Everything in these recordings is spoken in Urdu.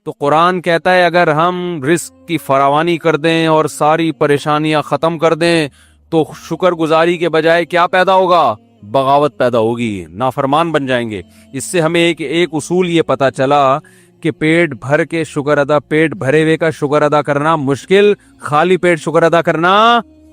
تو قرآن کہتا ہے اگر ہم رزق کی فراوانی کر دیں اور ساری پریشانیاں ختم کر دیں تو شکر گزاری کے بجائے کیا پیدا ہوگا؟ بغاوت پیدا ہوگی، نافرمان بن جائیں گے۔ اس سے ہمیں ایک اصول یہ پتا چلا کہ پیٹ بھر کے شکر ادا، پیٹ بھرے ہوئے کا شکر ادا کرنا مشکل، خالی پیٹ شکر ادا کرنا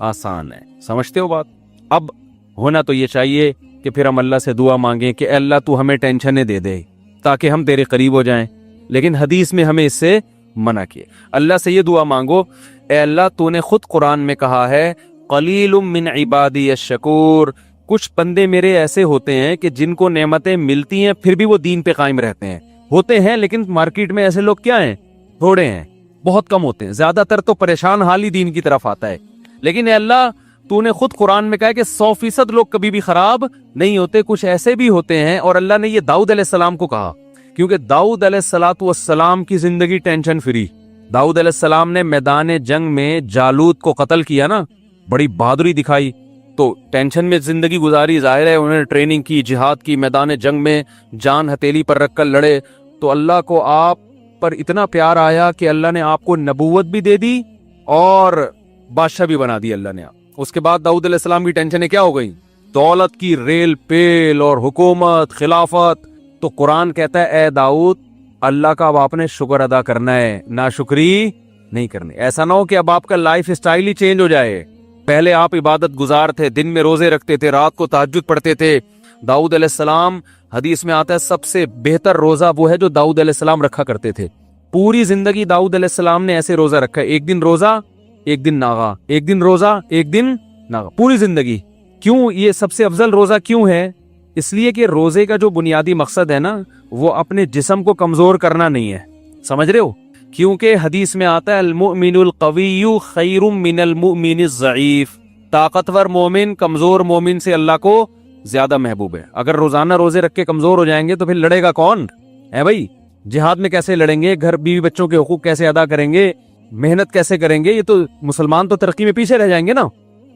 آسان ہے۔ سمجھتے ہو بات؟ اب ہونا تو یہ چاہیے کہ پھر ہم اللہ سے دعا مانگیں کہ اے اللہ تو ہمیں ٹینشنیں دے دے تاکہ ہم تیرے قریب ہو جائیں، لیکن حدیث میں ہمیں اس سے منع کیے۔ اللہ سے یہ دعا مانگو، اے اللہ تو نے خود قرآن میں کہا ہے قلیل من عبادی الشکور، کچھ بندے میرے ایسے ہوتے ہیں کہ جن کو نعمتیں ملتی ہیں پھر بھی وہ دین پہ قائم رہتے ہیں، ہوتے ہیں لیکن مارکیٹ میں ایسے لوگ کیا ہیں؟ تھوڑے ہیں، بہت کم ہوتے ہیں، زیادہ تر تو پریشان حال ہی دین کی طرف آتا ہے۔ لیکن اے اللہ تو نے خود قرآن میں کہا کہ 100% لوگ کبھی بھی خراب نہیں ہوتے، کچھ ایسے بھی ہوتے ہیں۔ اور اللہ نے یہ داؤد علیہ السلام کو کہا کیونکہ داؤد علیہ السلام کی زندگی ٹینشن فری۔ داؤد علیہ السلام نے میدان جنگ میں جالوت کو قتل کیا نا، بڑی بہادری دکھائی، تو ٹینشن میں زندگی گزاری، ظاہر ہے انہوں نے ٹریننگ کی، جہاد کی، میدان جنگ میں جان ہتھیلی پر رکھ کر لڑے، تو اللہ کو آپ پر اتنا پیار آیا کہ اللہ نے آپ کو نبوت بھی دے دی اور بادشاہ بھی بنا دی اللہ نے۔ اس کے بعد داؤد علیہ السلام کی ٹینشنیں کیا ہو گئیں؟ دولت کی ریل پیل اور حکومت، خلافت۔ تو قرآن کہتا ہے اے داؤد اللہ کا اب آپ نے شکر ادا کرنا ہے، ناشکری نہیں کرنی۔ ایسا نہ ہو کہ اب آپ کا لائف اسٹائل ہی چینج ہو جائے۔ پہلے آپ عبادت گزار تھے، دن میں روزے رکھتے تھے، رات کو تہجد پڑھتے تھے۔ داؤد علیہ السلام، حدیث میں آتا ہے سب سے بہتر روزہ وہ ہے جو داؤد علیہ السلام رکھا کرتے تھے۔ پوری زندگی داؤد علیہ السلام نے ایسے روزہ رکھا ہے، ایک دن روزہ ایک دن ناغا، ایک دن روزہ ایک دن ناغا، پوری زندگی۔ کیوں یہ سب سے افضل روزہ کیوں ہے؟ اس لیے کہ روزے کا جو بنیادی مقصد ہے نا، وہ اپنے جسم کو کمزور کرنا نہیں ہے، سمجھ رہے ہو؟ کیونکہ حدیث میں آتا ہے المؤمن القوی خیر من المؤمن الضعیف، طاقتور مومن کمزور مومن سے اللہ کو زیادہ محبوب ہے۔ اگر روزانہ روزے رکھ کے کمزور ہو جائیں گے تو پھر لڑے گا کون ہے بھائی؟ جہاد میں کیسے لڑیں گے؟ گھر بیوی بچوں کے حقوق کیسے ادا کریں گے؟ محنت کیسے کریں گے؟ یہ تو مسلمان تو ترقی میں پیچھے رہ جائیں گے نا۔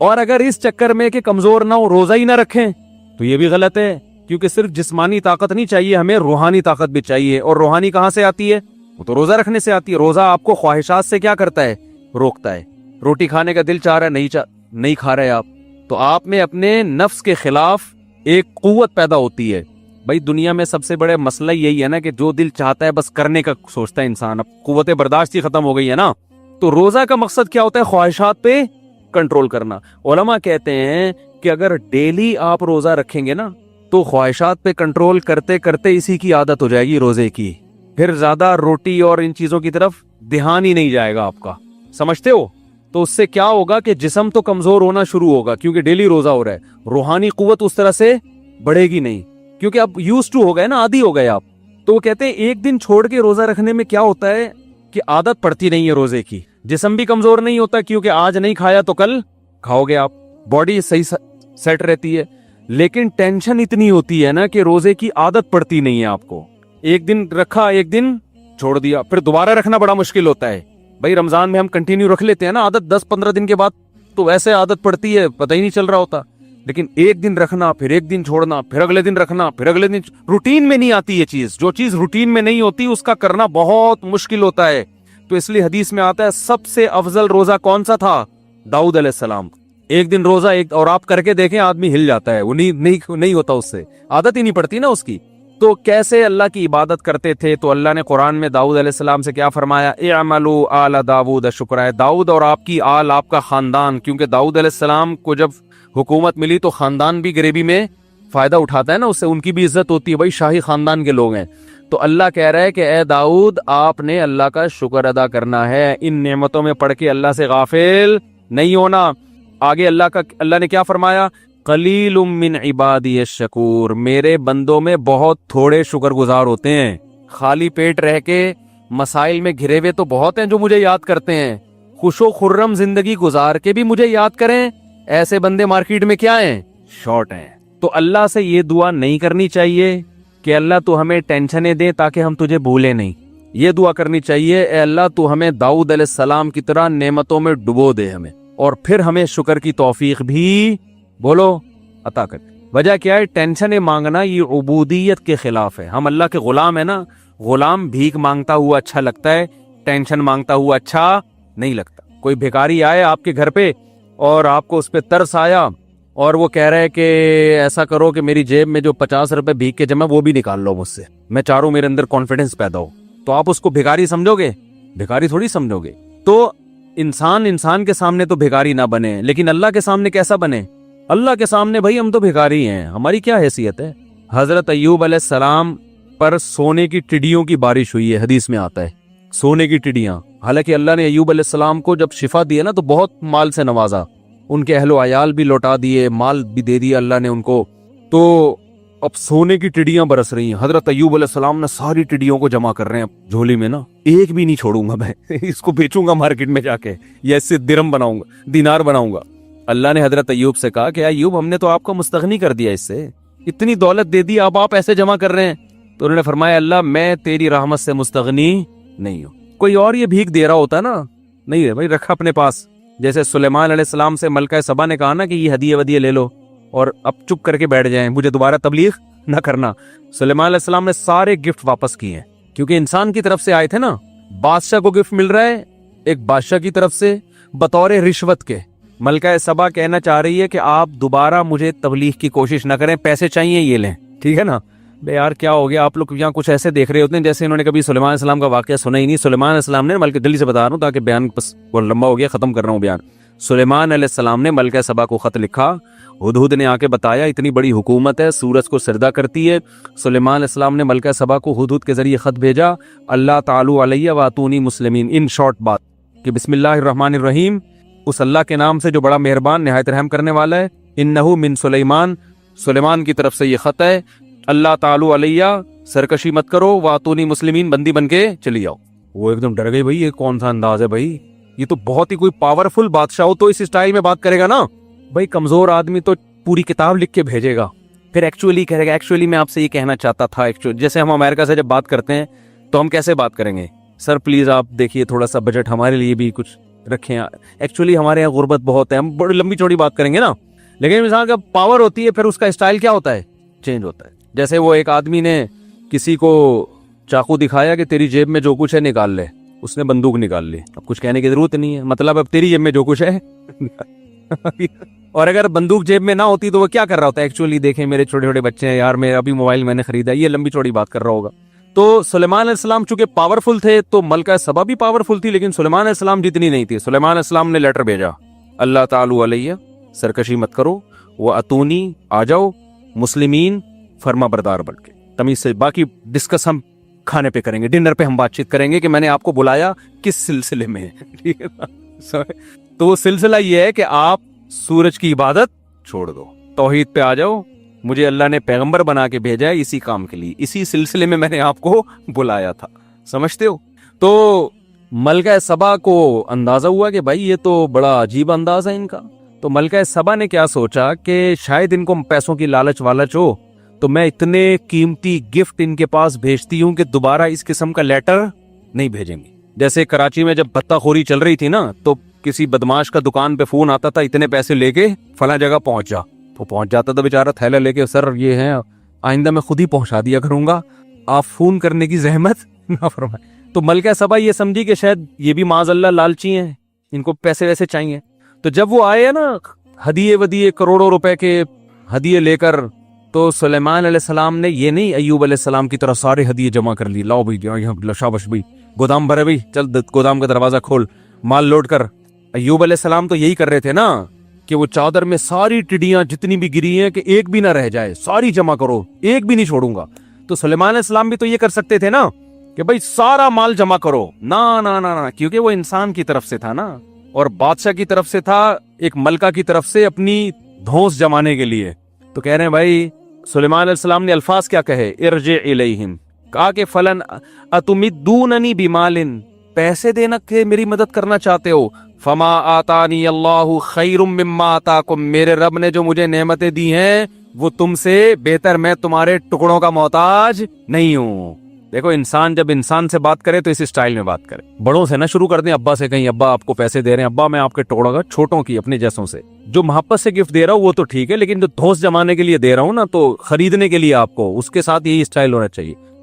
اور اگر اس چکر میں کہ کمزور نہ ہو، روزہ ہی نہ رکھیں تو یہ بھی غلط ہے، کیونکہ صرف جسمانی طاقت نہیں چاہیے، ہمیں روحانی طاقت بھی چاہیے۔ اور روحانی کہاں سے آتی ہے؟ وہ تو روزہ رکھنے سے آتی ہے۔ روزہ آپ کو خواہشات سے کیا کرتا ہے؟ روکتا ہے۔ روٹی کھانے کا دل چاہ رہا ہے، نہیں کھا رہے آپ، تو آپ میں اپنے نفس کے خلاف ایک قوت پیدا ہوتی ہے۔ بھائی دنیا میں سب سے بڑے مسئلہ یہی ہے نا کہ جو دل چاہتا ہے بس کرنے کا سوچتا ہے انسان، اب قوت برداشت ہی ختم ہو گئی ہے نا۔ تو روزہ کا مقصد کیا ہوتا ہے؟ خواہشات پہ کنٹرول کرنا۔ علماء کہتے ہیں کہ اگر ڈیلی آپ روزہ رکھیں گے نا تو خواہشات پہ کنٹرول کرتے کرتے اسی کی عادت ہو جائے گی روزے کی، پھر زیادہ روٹی اور ان چیزوں کی طرف دھیان ہی نہیں جائے گا آپ کا، سمجھتے ہو؟ تو اس سے کیا ہوگا کہ جسم تو کمزور ہونا شروع ہوگا کیونکہ ڈیلی روزہ ہو رہا ہے، روحانی قوت اس طرح سے بڑھے گی نہیں کیونکہ اب یوز ٹو ہو گئے نا، عادی ہو گئے آپ۔ تو وہ کہتے ہیں ایک دن چھوڑ کے روزہ رکھنے میں کیا ہوتا ہے کہ عادت پڑتی نہیں ہے روزے کی، جسم بھی کمزور نہیں ہوتا کیونکہ آج نہیں کھایا تو کل کھاؤ گے آپ، باڈی صحیح سیٹ رہتی ہے۔ لیکن ٹینشن اتنی ہوتی ہے نا کہ روزے کی عادت پڑتی نہیں ہے آپ کو، ایک دن رکھا ایک دن چھوڑ دیا، پھر دوبارہ رکھنا بڑا مشکل ہوتا ہے۔ بھائی رمضان میں ہم کنٹینیو رکھ لیتے ہیں نا عادت، 10-15 دن کے بعد تو ایسے عادت پڑتی ہے پتہ ہی نہیں چل رہا ہوتا، لیکن ایک دن رکھنا پھر ایک دن چھوڑنا پھر اگلے دن رکھنا پھر اگلے دن، روٹین میں نہیں آتی یہ چیز، جو چیز روٹین میں نہیں ہوتی اس کا کرنا بہت مشکل ہوتا ہے۔ تو اس لیے حدیث میں آتا ہے سب سے افضل روزہ کون سا تھا؟ داؤد علیہ السلام۔ ایک دن روزہ ایک، اور آپ کر کے دیکھیں آدمی ہل جاتا ہے، وہ نہیں ہوتا، اس سے عادت ہی نہیں پڑتی نا اس کی۔ تو کیسے اللہ کی عبادت کرتے تھے؟ تو اللہ نے قرآن میں داؤد علیہ السلام سے کیا فرمایا؟ اعملوا آل داؤد شکرا، داؤد اور آپ کی آل، آپ کا خاندان، کیونکہ داؤد علیہ السلام کو جب حکومت ملی تو خاندان بھی غریبی میں فائدہ اٹھاتا ہے نا، اس سے ان کی بھی عزت ہوتی ہے، بھائی شاہی خاندان کے لوگ ہیں۔ تو اللہ کہہ رہا ہے کہ اے داؤد آپ نے اللہ کا شکر ادا کرنا ہے، ان نعمتوں میں پڑھ کے اللہ سے غافل نہیں ہونا۔ آگے اللہ نے کیا فرمایا؟ قلیل من عبادی الشکور، میرے بندوں میں بہت تھوڑے شکر گزار ہوتے ہیں، خالی پیٹ رہ کے مسائل میں گھرے ہوئے تو بہت ہیں جو مجھے یاد کرتے ہیں، خوش و خرم زندگی گزار کے بھی مجھے یاد کریں، ایسے بندے مارکیٹ میں کیا ہیں؟ شارٹ ہیں۔ تو اللہ سے یہ دعا نہیں کرنی چاہیے کہ اللہ تو ہمیں ٹینشنیں دے تاکہ ہم تجھے بھولیں نہیں، یہ دعا کرنی چاہیے اے اللہ تو ہمیں داؤد علیہ السلام کی طرح نعمتوں میں ڈبو دے ہمیں، اور پھر ہمیں شکر کی توفیق بھی بولو عطا کر۔ وجہ کیا ہے؟ ٹینشنیں مانگنا یہ عبودیت کے خلاف ہے، ہم اللہ کے غلام ہیں نا، غلام بھیک مانگتا ہوا اچھا لگتا ہے, ٹینشن مانگتا ہوا اچھا نہیں لگتا. کوئی بھیکاری آئے آپ کے گھر پہ اور آپ کو اس پہ ترس آیا اور وہ کہہ رہا ہے کہ ایسا کرو کہ میری جیب میں جو 50 روپے بھیک کے جمع وہ بھی نکال لو مجھ سے, میں چاہ رہا ہوں میرے اندر کانفیڈنس پیدا ہو, تو آپ اس کو بھیکاری سمجھو گے؟ بھیکاری تھوڑی سمجھو گے. تو انسان کے سامنے تو بھیکاری نہ بنے, لیکن اللہ کے سامنے کیسا بنے؟ اللہ کے سامنے بھائی ہم تو بھیکاری ہیں, ہماری کیا حیثیت ہے. حضرت ایوب علیہ السلام پر سونے کی ٹڈیوں کی بارش ہوئی ہے, حدیث میں آتا ہے سونے کی ٹڈیاں. حالانکہ اللہ نے ایوب علیہ السلام کو جب شفا دی نا تو بہت مال سے نوازا, ان کے اہل و عیال بھی لوٹا دیے, مال بھی دے دیا اللہ نے ان کو. تو اب سونے کی ٹڈیاں برس رہی ہیں. حضرت ایوب علیہ السلام نے ساری ٹڈیوں کو جمع کر رہے ہیں جھولی میں نا, ایک بھی نہیں چھوڑوں گا میں, اس کو بیچوں گا مارکیٹ میں جا کے, یا اس سے درہم بناؤں گا, دینار بناؤں گا. اللہ نے حضرت ایوب سے کہا کہ ایوب ہم نے تو آپ کو مستغنی کر دیا, اس سے اتنی دولت دے دی, اب آپ ایسے جمع کر رہے ہیں. تو انہوں نے فرمایا اللہ میں تیری رحمت سے مستغنی نہیں ہوں. کوئی اور یہ بھیک دے رہا ہوتا نا, نہیں ہے بھائی, رکھا اپنے پاس. جیسے سلیمان علیہ السلام سے ملکہ سبا نے کہا نا کہ یہ ہدیے ودیے لے لو اور اب چپ کر کے بیٹھ جائیں, مجھے دوبارہ تبلیغ نہ کرنا. سلیمان علیہ السلام نے سارے گفٹ واپس کیے ہیں, کیونکہ انسان کی طرف سے آئے تھے نا. بادشاہ کو گفٹ مل رہا ہے ایک بادشاہ کی طرف سے بطور رشوت کے. ملکہ سبا کہنا چاہ رہی ہے کہ آپ دوبارہ مجھے تبلیغ کی کوشش نہ کریں, پیسے چاہیے یہ لیں, ٹھیک ہے نا. بے یار کیا ہو گیا, آپ لوگ یہاں کچھ ایسے دیکھ رہے ہوتے ہیں جیسے انہوں نے کبھی سلیمان علیہ السلام کا واقعہ سنا ہی نہیں. سلیمان علیہ السلام نے, ملکہ جلدی سے بتا رہا ہوں تاکہ بیان بہت لمبا ہو گیا, ختم کر رہا ہوں بیان. سلیمان علیہ السلام نے ملکہ سبا کو خط لکھا, ہدہد نے آ کے بتایا اتنی بڑی حکومت ہے, سورج کو سجدہ کرتی ہے. سلیمان علیہ السلام نے ملکہ سبا کو ہدہد کے ذریعے خط بھیجا, اللہ تعالی علیہ واتونی مسلمین. ان شارٹ بات کہ بسم اللہ الرحمن الرحیم, اس اللہ کے نام سے جو بڑا مہربان نہایت رحم کرنے والا ہے. انہو من سلیمان, سلیمان کی طرف سے یہ خط ہے. اللہ تعالی علیہ, سرکشی مت کرو, واتونی مسلمین, بندی بن کے چلی آؤ. وہ ایک دم ڈر گئی, بھائی یہ کون سا انداز ہے بھائی, یہ تو بہت ہی کوئی پاورفل بادشاہ ہو تو اس اسٹائل میں بات کرے گا نا. بھائی کمزور آدمی تو پوری کتاب لکھ کے بھیجے گا, پھر ایکچولی کہے گا ایکچولی میں آپ سے یہ کہنا چاہتا تھا. جیسے ہم امریکہ سے جب بات کرتے ہیں تو ہم کیسے بات کریں گے, سر پلیز آپ دیکھیے تھوڑا سا بجٹ ہمارے لیے بھی کچھ رکھیں, ایکچولی ہمارے یہاں غربت بہت ہے, ہم بڑی لمبی چوڑی بات کریں گے نا. لیکن مثال کا پاور ہوتی ہے پھر اس کا اسٹائل کیا ہوتا ہے, چینج ہوتا ہے. جیسے وہ ایک آدمی نے کسی کو چاقو دکھایا کہ تیری جیب میں جو کچھ ہے نکال لے, اس نے بندوق نکال لی. اب کچھ کہنے کی ضرورت نہیں ہے, مطلب اب تیری جیب میں جو کچھ ہے اور اگر بندوق جیب میں نہ ہوتی تو وہ کیا کر رہا ہوتا ہے, ایکچولی دیکھیں میرے چھوٹے چھوٹے بچے ہیں یار, میرا ابھی موبائل میں نے خریدا, یہ لمبی چوڑی بات کر رہا ہوگا. تو سلیمان علیہ السلام چونکہ پاورفل تھے تو ملکہ سبا بھی پاورفل تھی, لیکن سلیمان علیہ السلام جتنی نہیں تھی. سلیمان علیہ السلام نے لیٹر بھیجا, اللہ تعالی علیہ, سرکشی مت کرو, وہ اتونی, آ جاؤ, مسلمین, فرما بردار بن کے. تمیز سے باقی ڈسکس ہم کھانے پہ کریں گے, ڈنر پہ ہم بات چیت کریں گے کہ میں نے آپ کو بلایا کس سلسلے میں, ٹھیک ہے نا. تو وہ سلسلہ یہ ہے کہ آپ سورج کی عبادت چھوڑ دو, توحید پہ آ جاؤ. مجھے اللہ نے پیغمبر بنا کے بھیجا ہے اسی کام کے لیے, اسی سلسلے میں نے آپ کو بلایا تھا, سمجھتے ہو. تو ملکہ سبا کو اندازہ ہوا کہ بھائی یہ تو بڑا عجیب انداز ہے ان کا. تو ملکہ سبا نے کیا سوچا کہ شاید ان کو پیسوں کی لالچ والچ ہو, تو میں اتنے قیمتی گفٹ ان کے پاس بھیجتی ہوں کہ دوبارہ اس قسم کا لیٹر نہیں بھیجیں گے. جیسے کراچی میں جب بھتہ خوری چل رہی تھی نا, تو کسی بدماش کا دکان پہ فون آتا تھا, اتنے پیسے لے کے فلاں جگہ پہنچ جا, تو پہنچ جاتا تھا بیچارہ تھیلا لے کے, سر یہ ہے آئندہ میں خود ہی پہنچا دیا کروں گا, آپ فون کرنے کی زحمت نہ فرمائیں. تو ملکہ سبا یہ سمجھی کہ شاید یہ بھی معاذ اللہ لالچی ہیں, ان کو پیسے ویسے چاہیے. تو جب وہ آئے نا ہدیے ودیے کروڑوں روپے کے ہدیے لے کر, تو سلیمان علیہ السلام نے یہ نہیں ایوب علیہ السلام کی طرح سارے ہدیے جمع کر لی, لاؤ بھائی شاباش بھائی, گودام بھرے بھائی, چل گودام کا دروازہ کھول, مال لوڈ کر. ایوب علیہ السلام تو یہی کر رہے تھے نا کہ وہ چادر میں ساری ٹڈیاں جتنی بھی گری ہیں کہ ایک بھی نہ رہ جائے, ساری جمع کرو, ایک بھی نہیں چھوڑوں گا. تو سلیمان علیہ السلام بھی تو یہ کر سکتے تھے نا کہ بھائی سارا مال جمع کرو, نہ کیونکہ وہ انسان کی طرف سے تھا نا, اور بادشاہ کی طرف سے تھا, ایک ملکہ کی طرف سے اپنی دھونس جمانے کے لیے. تو کہہ رہے ہیں بھائی, سلیمان علیہ السلام نے الفاظ کیا کہے, ارجع الیہم, کہا کہ فلن اتمدوننی بمال, پیسے دینا کہ میری مدد کرنا چاہتے ہو, فما آتانی اللہ خیر مما آتاکم, میرے رب نے جو مجھے نعمتیں دی ہیں وہ تم سے بہتر, میں تمہارے ٹکڑوں کا محتاج نہیں ہوں. دیکھو انسان جب انسان سے بات کرے تو اس اسٹائل میں بات کرے, بڑوں سے نہ شروع کر دیں, ابا سے کہیں ابا آپ کو پیسے دے رہے ہیں, ابا میں آپ کے ٹکڑوں کا, چھوٹوں کی اپنے جیسوں سے جو محبت سے گفٹ دے رہا ہوں وہ تو ٹھیک ہے, لیکن جو دھوس جمانے کے لیے دے رہا ہوں نا, تو خریدنے کے لیے آپ کو, اس کے ساتھ یہی اسٹائل ہونا چاہیے.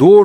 2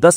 10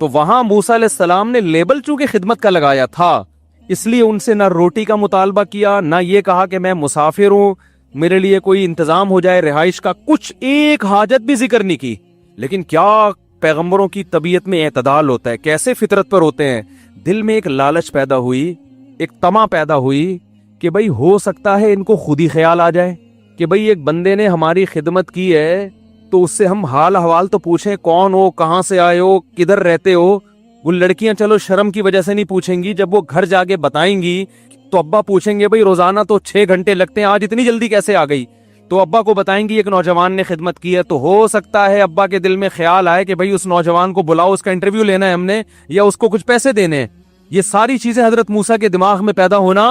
تو وہاں موسیٰ علیہ السلام نے لیبل چونکہ خدمت کا لگایا تھا، اس لیے ان سے نہ روٹی کا مطالبہ کیا، نہ یہ کہا کہ میں مسافر ہوں میرے لیے کوئی انتظام ہو جائے رہائش کا، کچھ ایک حاجت بھی ذکر نہیں کی۔ لیکن کیا پیغمبروں کی طبیعت میں اعتدال ہوتا ہے، کیسے فطرت پر ہوتے ہیں۔ دل میں ایک لالچ پیدا ہوئی، ایک طمع پیدا ہوئی کہ بھئی ہو سکتا ہے ان کو خود ہی خیال آ جائے کہ بھئی ایک بندے نے ہماری خدمت کی ہے تو اس سے ہم حال احوال تو پوچھیں، کون ہو، کہاں سے آئے ہو، کدھر رہتے ہو۔ وہ لڑکیاں چلو شرم کی وجہ سے نہیں پوچھیں گی، جب وہ گھر جا کے بتائیں گی تو ابا پوچھیں گے بھئی روزانہ تو 6 گھنٹے لگتے ہیں، آج اتنی جلدی کیسے آ گئی؟ تو ابا کو بتائیں گی ایک نوجوان نے خدمت کی ہے، تو ہو سکتا ہے ابا کے دل میں خیال آئے کہ بھئی اس نوجوان کو بلاؤ، اس کا انٹرویو لینا ہے ہم نے، یا اس کو کچھ پیسے دینے ہیں۔ یہ ساری چیزیں حضرت موسیٰ کے دماغ میں پیدا ہونا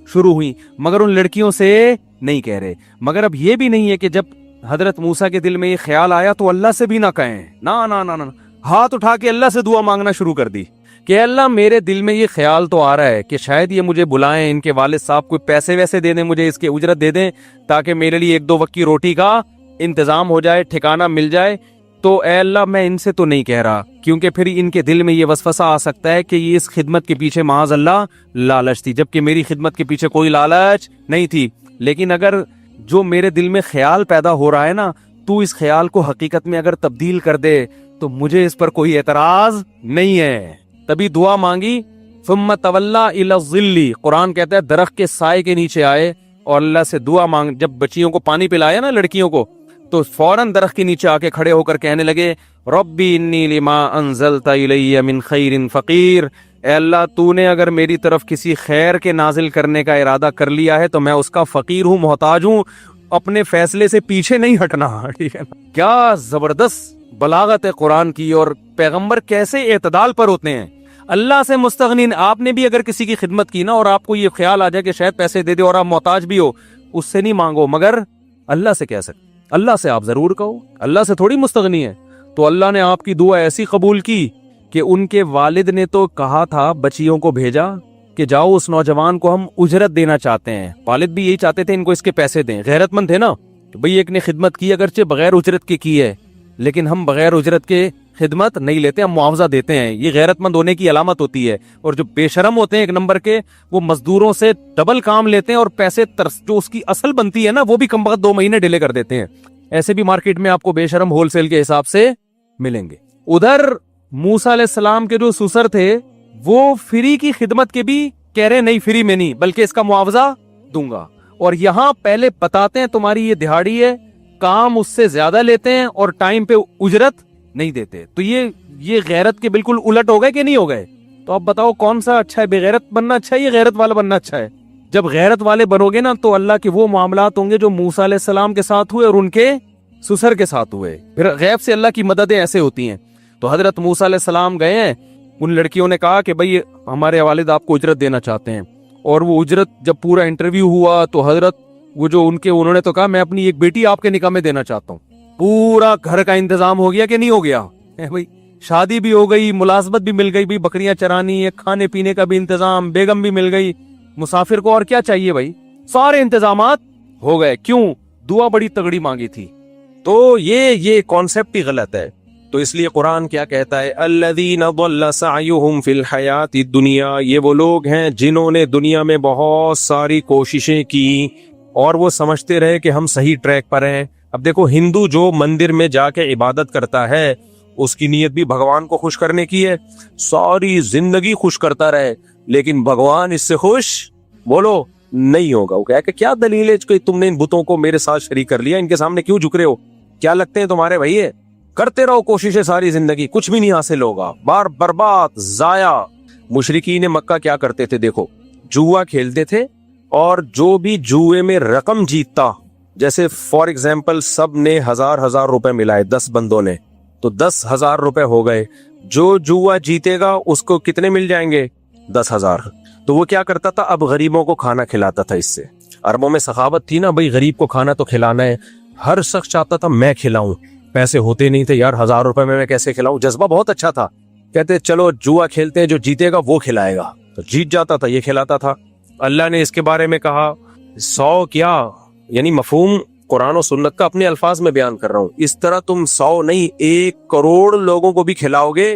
شروع ہوئی، مگر ان لڑکیوں سے نہیں کہہ رہے۔ مگر اب یہ بھی نہیں ہے کہ جب حضرت موسیٰ کے دل میں یہ خیال آیا تو اللہ سے بھی نہ کہیں، نہ ہاتھ اٹھا کے اللہ سے دعا مانگنا شروع کر دی کہ اللہ میرے دل میں یہ خیال تو آ رہا ہے کہ شاید یہ مجھے بلائیں، ان کے والد صاحب کوئی پیسے ویسے دے دیں مجھے، اس کے اجرت دے دیں تاکہ میرے لیے 1-2 وقت کی روٹی کا انتظام ہو جائے، ٹھکانہ مل جائے۔ تو اے اللہ میں ان سے تو نہیں کہہ رہا، کیونکہ پھر ان کے دل میں یہ وسوسہ آ سکتا ہے کہ یہ اس خدمت کے پیچھے معاذ اللہ لالچ تھی، جبکہ میری خدمت کے پیچھے کوئی لالچ نہیں تھی۔ لیکن اگر جو میرے دل میں خیال پیدا ہو رہا ہے نا، تو اس خیال کو حقیقت میں اگر تبدیل کر دے تو مجھے اس پر کوئی اعتراض نہیں ہے۔ تبھی دعا مانگی، ثم تولا الی الظل، قرآن کہتا ہے درخت کے سائے کے نیچے آئے اور اللہ سے دعا مانگ۔ جب بچیوں کو پانی پلایا نا لڑکیوں کو، تو فوراً درخت کے نیچے آ کے کھڑے ہو کر کہنے لگے ربی انی لما انزلت الی من خیر فقیر، اے اللہ تو نے اگر میری طرف کسی خیر کے نازل کرنے کا ارادہ کر لیا ہے تو میں اس کا فقیر ہوں، محتاج ہوں، اپنے فیصلے سے پیچھے نہیں ہٹنا۔ ٹھیک ہے نا؟ کیا زبردست بلاغت ہے قرآن کی، اور پیغمبر کیسے اعتدال پر ہوتے ہیں۔ اللہ سے مستغنین، آپ نے بھی اگر کسی کی خدمت کی نا اور آپ کو یہ خیال آ جائے کہ شاید پیسے دے دے اور آپ محتاج بھی ہو، اس سے نہیں مانگو، مگر اللہ سے کہہ سکتے، اللہ سے آپ ضرور کہو، اللہ سے تھوڑی مستغنی ہے۔ تو اللہ نے آپ کی دعا ایسی قبول کی کہ ان کے والد نے تو کہا تھا، بچیوں کو بھیجا کہ جاؤ اس نوجوان کو ہم اجرت دینا چاہتے ہیں۔ والد بھی یہی چاہتے تھے ان کو اس کے پیسے دیں، غیرت مند تھے نا کہ بھئی ایک نے خدمت کی، اگرچہ بغیر اجرت کے کی ہے لیکن ہم بغیر اجرت کے خدمت نہیں لیتے، ہم معاوضہ دیتے ہیں۔ یہ غیرت مند ہونے کی علامت ہوتی ہے۔ اور جو بے شرم ہوتے ہیں ایک نمبر کے، وہ مزدوروں سے ڈبل کام لیتے ہیں اور پیسے جو اس کی اصل بنتی ہے نا وہ بھی کم وقت 2 مہینے ڈیلے کر دیتے ہیں۔ ایسے بھی مارکیٹ میں آپ کو بے شرم ہول سیل کے حساب سے ملیں گے۔ ادھر موسیٰ علیہ السلام کے جو سسر تھے وہ فری کی خدمت کے بھی کہہ رہے نہیں، فری میں نہیں بلکہ اس کا معاوضہ دوں گا، اور یہاں پہلے بتاتے ہیں تمہاری یہ دہاڑی ہے، کام اس سے زیادہ لیتے ہیں اور ٹائم پہ اجرت نہیں دیتے۔ تو یہ غیرت کے بالکل الٹ ہو گئے کہ نہیں ہو گئے؟ تو اب بتاؤ کون سا اچھا ہے، بے غیرت بننا اچھا ہے یا غیرت والا بننا اچھا ہے؟ جب غیرت والے بنو گے نا تو اللہ کے وہ معاملات ہوں گے جو موسیٰ علیہ السلام کے ساتھ ہوئے اور ان کے سسر کے ساتھ ہوئے۔ پھر غیب سے اللہ کی مددیں ایسے ہوتی ہیں۔ تو حضرت موسیٰ علیہ السلام گئے ہیں، ان لڑکیوں نے کہا کہ بھئی ہمارے والد آپ کو اجرت دینا چاہتے ہیں، اور وہ اجرت جب پورا انٹرویو ہوا تو حضرت وہ جو انہوں نے تو کہا میں اپنی ایک بیٹی آپ کے نکاح میں دینا چاہتا ہوں۔ پورا گھر کا انتظام ہو گیا کہ نہیں ہو گیا؟ بھئی شادی بھی ہو گئی، ملازمت بھی مل گئی، بھی بکریاں چرانی ہے، کھانے پینے کا بھی انتظام، بیگم بھی مل گئی، مسافر کو اور کیا چاہیے بھائی؟ سارے انتظامات ہو گئے۔ کیوں؟ دعا بڑی تگڑی مانگی تھی۔ تو یہ کانسیپٹ ہی غلط ہے۔ تو اس لیے قرآن کیا کہتا ہے، الذین ضل سعیہم فی الحیات الدنیا، یہ وہ لوگ ہیں جنہوں نے دنیا میں بہت ساری کوششیں کی اور وہ سمجھتے رہے کہ ہم صحیح ٹریک پر ہیں۔ اب دیکھو ہندو جو مندر میں جا کے عبادت کرتا ہے اس کی نیت بھی بھگوان کو خوش کرنے کی ہے، ساری زندگی خوش کرتا رہے لیکن بھگوان اس سے خوش بولو نہیں ہوگا۔ وہ کہا کہ کیا دلیل ہے کہ تم نے ان بتوں کو میرے ساتھ شریک کر لیا، ان کے سامنے کیوں جھک رہے ہو؟ کیا لگتے ہیں تمہارے بھائی؟ کرتے رہو کوششیں ساری زندگی، کچھ بھی نہیں حاصل ہوگا، بار برباد ضائع۔ مشرکین مکہ کیا کرتے تھے؟ دیکھو جوا کھیلتے تھے، اور جو بھی جوئے میں رقم جیتتا، جیسے فار ایگزامپل سب نے 1000 روپے ملائے، 10 بندوں نے، تو 10,000 روپے ہو گئے۔ جو جوا جیتے گا اس کو کتنے مل جائیں گے؟ 10,000۔ تو وہ کیا کرتا تھا؟ اب غریبوں کو کھانا کھلاتا تھا۔ اس سے عربوں میں سخاوت تھی نا، بھائی غریب کو کھانا تو کھلانا ہے، ہر شخص چاہتا تھا میں کھلاؤں، پیسے ہوتے نہیں تھے یار، 1000 روپے میں کیسے کھلاؤں؟ جذبہ بہت اچھا تھا، کہتے چلو جوا کھیلتے ہیں، جو جیتے گا وہ کھلائے گا، تو جیت جاتا تھا یہ کھلاتا تھا۔ اللہ نے اس کے بارے میں کہا 100 کیا، یعنی مفہوم قرآن و سنت کا اپنے الفاظ میں بیان کر رہا ہوں، اس طرح تم 100 نہیں 1 کروڑ لوگوں کو بھی کھلاؤ گے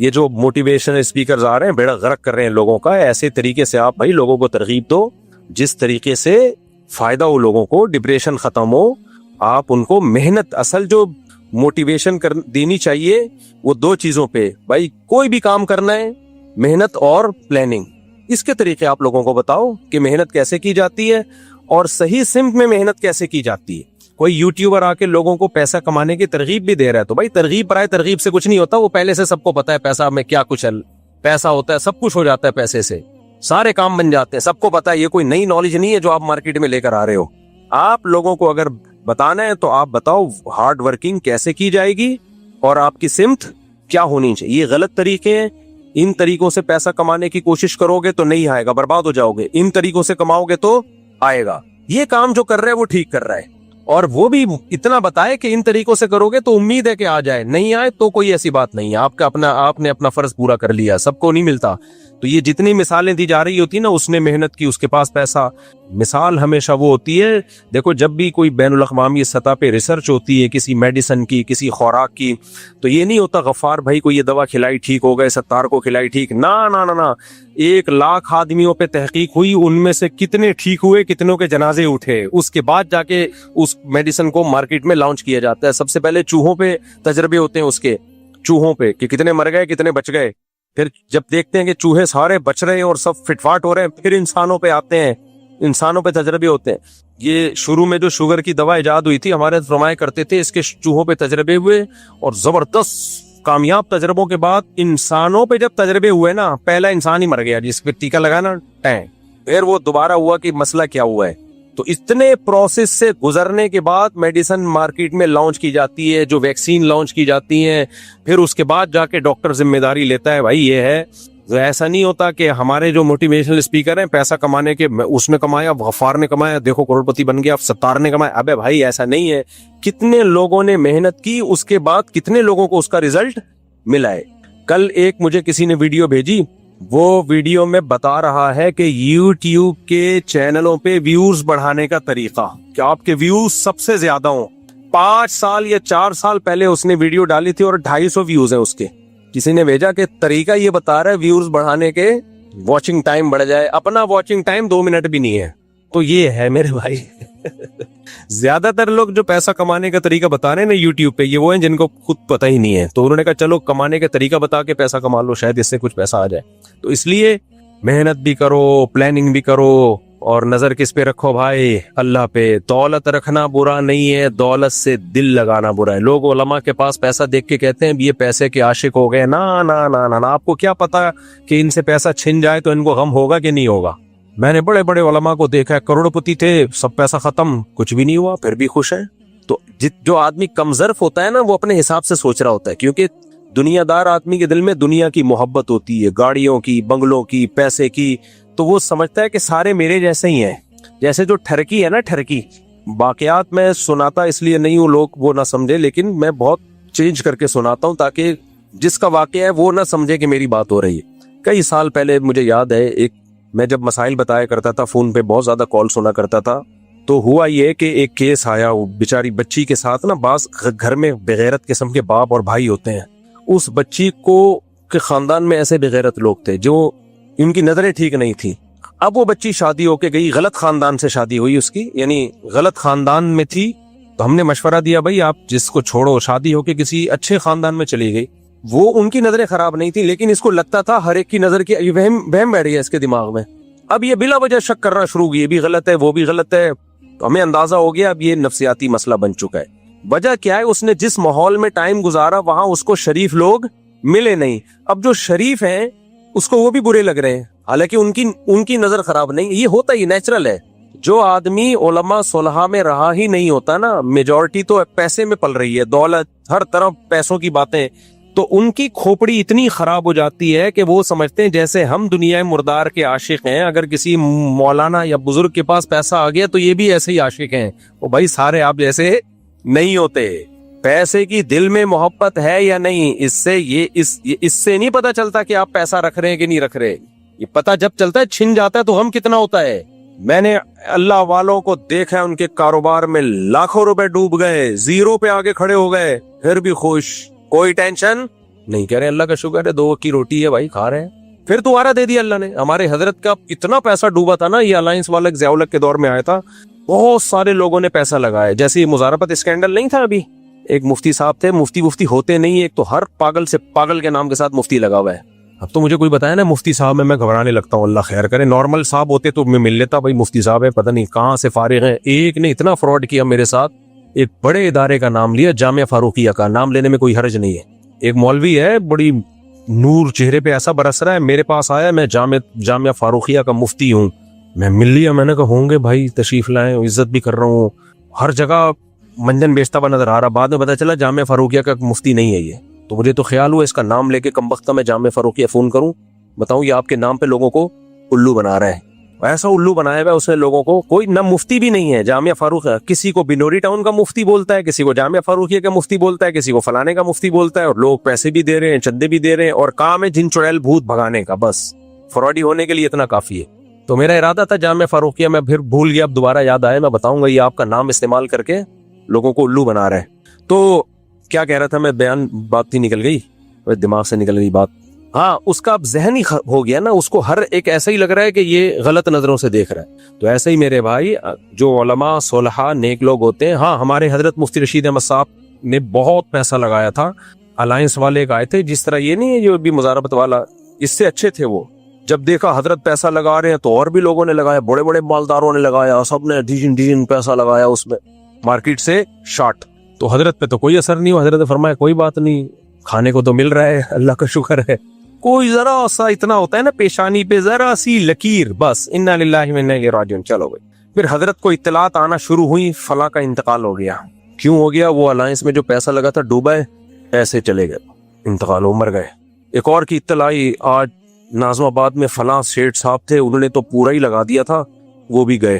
یہ جو موٹیویشن اسپیکرز آ رہے ہیں بیڑا غرق کر رہے ہیں لوگوں کا. ایسے طریقے سے آپ بھائی لوگوں کو ترغیب دو جس طریقے سے فائدہ ہو لوگوں کو, ڈپریشن ختم ہو. آپ ان کو محنت, اصل جو موٹیویشن دینی چاہیے وہ دو چیزوں پہ بھائی, کوئی بھی کام کرنا ہے محنت اور پلاننگ. اس کے طریقے آپ لوگوں کو بتاؤ کہ محنت کیسے کی جاتی ہے اور صحیح سمت میں محنت کیسے کی جاتی ہے. کوئی یوٹیوبر آ کے لوگوں کو پیسہ کمانے کی ترغیب بھی دے رہا ہے تو بھائی ترغیب برائے ترغیب سے کچھ نہیں ہوتا. وہ پہلے سے سب کو پتا ہے پیسہ میں کیا کچھ ہے, پیسہ ہوتا ہے, سب کچھ ہو جاتا ہے پیسے سے, سارے کام بن جاتے ہیں, سب کو پتا ہے. یہ کوئی نئی نالج نہیں ہے جو آپ مارکیٹ میں لے کر آ رہے ہو. آپ لوگوں کو اگر بتانا ہے تو آپ بتاؤ ہارڈ ورکنگ کیسے کی جائے گی اور آپ کی سمت کیا ہونی چاہیے. یہ غلط طریقے ہیں, ان طریقوں سے پیسہ کمانے کی کوشش کرو گے تو نہیں آئے گا, برباد ہو جاؤ گے. ان طریقوں سے کماؤ گے تو آئے گا. یہ کام جو کر رہے ہے وہ ٹھیک کر رہا ہے, اور وہ بھی اتنا بتائے کہ ان طریقوں سے کرو گے تو امید ہے کہ آ جائے. نہیں آئے تو کوئی ایسی بات نہیں ہے, آپ نے اپنا فرض پورا کر لیا. سب کو نہیں ملتا. تو یہ جتنی مثالیں دی جا رہی ہوتی نا, اس نے محنت کی, اس کے پاس پیسہ. مثال ہمیشہ وہ ہوتی ہے, دیکھو جب بھی کوئی بین الاقوامی سطح پہ ریسرچ ہوتی ہے کسی میڈیسن کی, کسی خوراک کی, تو یہ نہیں ہوتا غفار بھائی کو یہ دوا کھلائی ٹھیک ہو گئے, ستار کو کھلائی ٹھیک. نا 1,00,000 آدمیوں پہ تحقیق ہوئی, ان میں سے کتنے ٹھیک ہوئے, کتنوں کے جنازے اٹھے, اس کے بعد جا کے اس میڈیسن کو مارکیٹ میں لانچ کیا جاتا ہے. سب سے پہلے چوہوں پہ تجربے ہوتے ہیں, اس کے چوہوں پہ کہ کتنے مر گئے کتنے بچ گئے. پھر جب دیکھتے ہیں کہ چوہے سارے بچ رہے ہیں اور سب فٹ فاٹ ہو رہے ہیں, پھر انسانوں پہ آتے ہیں, انسانوں پہ تجربے ہوتے ہیں. یہ شروع میں جو شوگر کی دوا ایجاد ہوئی تھی, ہمارے فرمایا کرتے تھے اس کے چوہوں پہ تجربے ہوئے, اور زبردست کامیاب تجربوں کے بعد انسانوں پہ جب تجربے ہوئے نا, پہلا انسان ہی مر گیا جس پہ ٹیکا لگا نا ٹین. پھر وہ دوبارہ ہوا کہ مسئلہ کیا ہوا ہے. تو اتنے پروسیس سے گزرنے کے بعد میڈیسن مارکیٹ میں لانچ کی جاتی ہے, جو ویکسین لانچ کی جاتی ہیں, پھر اس کے بعد جا کے ڈاکٹر ذمہ داری لیتا ہے. بھائی یہ ہے, ایسا نہیں ہوتا کہ ہمارے جو موٹیویشنل اسپیکر ہیں پیسہ کمانے کے, اس نے کمایا, غفار نے کمایا, دیکھو کروڑ پتی بن گیا, ستار نے کمایا. ابے بھائی ایسا نہیں ہے. کتنے لوگوں نے محنت کی, اس کے بعد کتنے لوگوں کو اس کا ریزلٹ ملا ہے. کل ایک مجھے کسی نے ویڈیو بھیجی, وہ ویڈیو میں بتا رہا ہے کہ یوٹیوب کے چینلوں پہ ویوز بڑھانے کا طریقہ, کہ آپ کے ویوز سب سے زیادہ ہوں. 5 سال یا 4 سال پہلے اس نے ویڈیو ڈالی تھی اور 250 ویوز ہیں اس کے. کسی نے بھیجا کہ طریقہ یہ بتا رہا ہے ویوز بڑھانے کے, واچنگ ٹائم بڑھ جائے. اپنا واچنگ ٹائم 2 منٹ بھی نہیں ہے. تو یہ ہے میرے بھائی. زیادہ تر لوگ جو پیسہ کمانے کا طریقہ بتا رہے ہیں نا یوٹیوب پہ, یہ وہ ہیں جن کو خود پتہ ہی نہیں ہے. تو انہوں نے کہا چلو کمانے کا طریقہ بتا کے پیسہ کما لو, شاید اس سے کچھ پیسہ آ جائے. تو اس لیے محنت بھی کرو, پلاننگ بھی کرو, اور نظر کس پہ رکھو بھائی, اللہ پہ. دولت رکھنا برا نہیں ہے, دولت سے دل لگانا برا ہے. لوگ علماء کے پاس پیسہ دیکھ کے کہتے ہیں یہ پیسے کے عاشق ہو گئے. نا آپ کو کیا پتا کہ ان سے پیسہ چھن جائے تو ان کو غم ہوگا کہ نہیں ہوگا. میں نے بڑے بڑے علماء کو دیکھا ہے, کروڑ پتی تھے, سب پیسہ ختم, کچھ بھی نہیں ہوا, پھر بھی خوش ہیں. تو جو آدمی کم ظرف ہوتا ہے نا, وہ اپنے حساب سے سوچ رہا ہوتا ہے, کیونکہ دنیا دار آدمی کے دل میں دنیا کی محبت ہوتی ہے, گاڑیوں کی, بنگلوں کی, پیسے کی. تو وہ سمجھتا ہے کہ سارے میرے جیسے ہی ہیں. جیسے جو ٹھرکی ہے نا, ٹھرکی, واقعات میں سناتا اس لیے نہیں ہوں لوگ وہ نہ سمجھے, لیکن میں بہت چینج کر کے سناتا ہوں تاکہ جس کا واقعہ ہے وہ نہ سمجھے کہ میری بات ہو رہی ہے. کئی سال پہلے مجھے یاد ہے, ایک میں جب مسائل بتایا کرتا تھا, فون پہ بہت زیادہ کال سنا کرتا تھا, تو ہوا یہ کہ ایک کیس آیا, بیچاری بچی کے ساتھ نا, بعض گھر میں بغیرت قسم کے باپ اور بھائی ہوتے ہیں. اس بچی کو کے خاندان میں ایسے بغیرت لوگ تھے جو ان کی نظریں ٹھیک نہیں تھی. اب وہ بچی شادی ہو کے گئی, غلط خاندان سے شادی ہوئی اس کی, یعنی غلط خاندان میں تھی. تو ہم نے مشورہ دیا بھائی آپ جس کو چھوڑو, شادی ہو کے کسی اچھے خاندان میں چلی گئی. وہ ان کی نظریں خراب نہیں تھی, لیکن اس کو لگتا تھا ہر ایک کی نظر کی, یہ وہم بیٹھ گیا اس کے دماغ میں. اب یہ بلا وجہ شک کرنا شروع ہوئی, یہ بھی غلط ہے وہ بھی غلط ہے. تو ہمیں اندازہ ہو گیا اب یہ نفسیاتی مسئلہ بن چکا ہے. وجہ کیا ہے, اس نے جس ماحول میں ٹائم گزارا وہاں اس کو شریف لوگ ملے نہیں. اب جو شریف ہیں اس کو وہ بھی برے لگ رہے ہیں, حالانکہ ان کی نظر خراب نہیں. یہ ہوتا ہی نیچرل ہے. جو آدمی علماء صلحاء میں رہا ہی نہیں ہوتا نا, میجورٹی تو پیسے میں پل رہی ہے, دولت, ہر طرف پیسوں کی باتیں, تو ان کی کھوپڑی اتنی خراب ہو جاتی ہے کہ وہ سمجھتے ہیں جیسے ہم دنیا مردار کے عاشق ہیں. اگر کسی مولانا یا بزرگ کے پاس پیسہ آ گیا تو یہ بھی ایسے ہی عاشق ہیں. وہ بھائی سارے آپ جیسے نہیں ہوتے. پیسے کی دل میں محبت ہے یا نہیں, اس سے نہیں پتا چلتا کہ آپ پیسہ رکھ رہے ہیں کہ نہیں رکھ رہے. یہ پتا جب چلتا ہے, چھن جاتا ہے تو غم کتنا ہوتا ہے. میں نے اللہ والوں کو دیکھا ہے, ان کے کاروبار میں لاکھوں روپے ڈوب گئے, زیرو پہ آگے کھڑے ہو گئے, پھر بھی خوش, کوئی ٹینشن نہیں کہہ رہے اللہ کا شکر ہے 2 وقت کی روٹی ہے بھائی کھا رہے ہیں. پھر دوبارہ دے دیا اللہ نے. ہمارے حضرت کا اتنا پیسہ ڈوبا تھا نا, یہ الائنس والا ضیاء الحق کے دور میں آیا تھا, بہت سارے لوگوں نے پیسہ لگایا. جیسے یہ مزاربت اسکینڈل نہیں تھا ابھی, ایک مفتی صاحب تھے, مفتی ہوتے نہیں, ایک تو ہر پاگل سے پاگل کے نام کے ساتھ مفتی لگا ہوا ہے. اب تو مجھے کوئی بتایا نا مفتی صاحب میں گھبرانے لگتا ہوں, اللہ خیر کرے. نارمل صاحب ہوتے تو میں مل لیتا, بھائی مفتی صاحب ہے پتہ نہیں کہاں سے فارغ ہیں. ایک نے اتنا فراڈ کیا میرے ساتھ, ایک بڑے ادارے کا نام لیا, جامعہ فاروقیہ کا. نام لینے میں کوئی حرج نہیں ہے. ایک مولوی ہے, بڑی نور چہرے پہ ایسا برس رہا ہے, میرے پاس آیا, میں جامعہ فاروقیہ کا مفتی ہوں. میں مل لیا, میں نے کہا ہوں گے بھائی تشریف لائیں, عزت بھی کر رہا ہوں. ہر جگہ منجن بیچتا ہوا نظر آ رہا. بعد میں پتا چلا جامعہ فاروقیہ کا مفتی نہیں ہے یہ. تو مجھے تو خیال ہوا اس کا نام لے کے کمبختہ میں جامعہ فاروقیہ فون کروں, بتاؤں یہ آپ کے نام پہ لوگوں کو الو بنا رہا ہے. ایسا الو بنایا ہوا اس نے لوگوں کو. کوئی نہ مفتی بھی نہیں ہے جامعہ فاروقیہ, کسی کو بنوری ٹاؤن کا مفتی بولتا ہے, کسی کو جامعہ فاروقیہ کا مفتی بولتا ہے, کسی کو فلانے کا مفتی بولتا ہے, اور لوگ پیسے بھی دے رہے ہیں, چندے بھی دے رہے ہیں, اور کام ہے جن چڑیل بھوت بھگانے کا. بس فراڈی ہونے کے لیے اتنا کافی ہے. تو میرا ارادہ تھا جامعہ فاروقیہ, میں پھر بھول گیا, اب دوبارہ یاد آیا, میں بتاؤں گا یہ آپ کا نام استعمال کر کے لوگوں کو الو بنا رہا ہے. تو کیا کہہ رہا تھا میں, بات ہی نکل گئی, دماغ سے نکل گئی بات. ہاں, اس کا اب ذہن ہی ہو گیا نا, اس کو ہر ایک ایسا ہی لگ رہا ہے کہ یہ غلط نظروں سے دیکھ رہا ہے. تو ایسے ہی میرے بھائی جو علماء صلحاء نیک لوگ ہوتے ہیں, ہاں ہمارے حضرت مفتی رشید احمد صاحب نے بہت پیسہ لگایا تھا. الائنس والے ایک آئے تھے, جس طرح یہ نہیں ہے جو بھی مزاربت والا, اس سے اچھے تھے وہ. جب دیکھا حضرت پیسہ لگا رہے ہیں تو اور بھی لوگوں نے لگایا, بڑے بڑے مالداروں نے لگایا, سب نے ڈیجن پیسہ لگایا اس میں, مارکیٹ سے شارٹ. تو حضرت پہ تو کوئی اثر نہیں ہوا. حضرت نے فرمایا کوئی بات نہیں, کھانے کو تو مل رہا ہے, اللہ کا شکر ہے. کوئی ذرا سا اتنا ہوتا ہے نا پیشانی پہ ذرا سی لکیر, بس انا للہ و انا الیہ راجعون. چلو بھائی, پھر حضرت کو اطلاعات آنا شروع ہوئی, فلاں کا انتقال ہو گیا. کیوں ہو گیا؟ وہ الائنس میں جو پیسہ لگا تھا ڈوبا ہے, ایسے چلے گئے, انتقال ہو, مر گئے. ایک اور کی اطلاع آئی, آج ناظم آباد میں فلاں سیٹ صاحب تھے, انہوں نے تو پورا ہی لگا دیا تھا, وہ بھی گئے.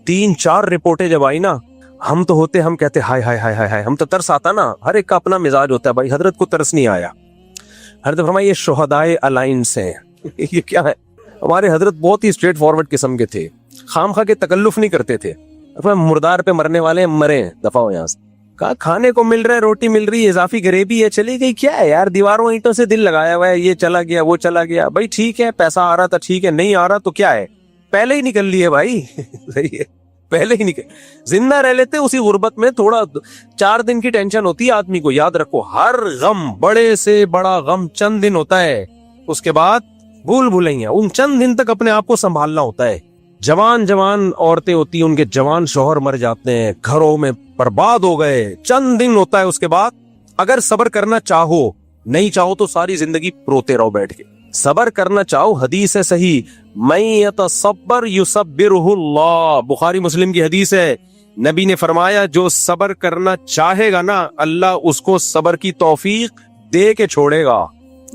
3-4 رپورٹیں جب آئی نا, ہم تو ہوتے, ہم کہتے ہائے ہائے ہائے ہائے, ہم تو ترس آتا نا, ہر ایک کا اپنا مزاج ہوتا ہے بھائی. حضرت کو ترس نہیں آیا. حضرت فرمایا یہ شہدائے الائنس ہیں. یہ کیا ہے؟ ہمارے حضرت بہت ہی اسٹریٹ فارورڈ قسم کے تھے, خام خواہ کے تکلف نہیں کرتے تھے. مردار پہ مرنے والے مرے, دفع ہو یہاں سے. کہا کھانے کو مل رہا ہے, روٹی مل رہی ہے, اضافی گریوی ہے, چلی گئی, کیا ہے یار, دیواروں اینٹوں سے دل لگایا ہوا ہے, یہ چلا گیا وہ چلا گیا. بھائی ٹھیک ہے, پیسہ آ رہا تھا ٹھیک ہے, نہیں آ رہا تو کیا ہے, پہلے ہی نکل لیے بھائی. صحیح ہے, پہلے ہی نکل, زندہ رہ لیتے اسی غربت میں. تھوڑا 4 دن کی ٹینشن ہوتی ہے آدمی کو, یاد رکھو, ہر غم, بڑے سے بڑا غم چند دن ہوتا ہے, اس کے بعد بھول بھلائیاں. ان چند دن تک اپنے آپ کو سنبھالنا ہوتا ہے. جوان عورتیں ہوتی ہیں, ان کے جوان شوہر مر جاتے ہیں, گھروں میں برباد ہو گئے, چند دن ہوتا ہے. اس کے بعد اگر صبر کرنا چاہو, نہیں چاہو تو ساری زندگی روتے رہو بیٹھ کے. صبر کرنا چاہو, حدیث ہے صحیح, من یتصبر یصبرہ اللہ, بخاری مسلم کی حدیث ہے. نبی نے فرمایا جو صبر کرنا چاہے گا نا, اللہ اس کو صبر کی توفیق دے کے چھوڑے گا.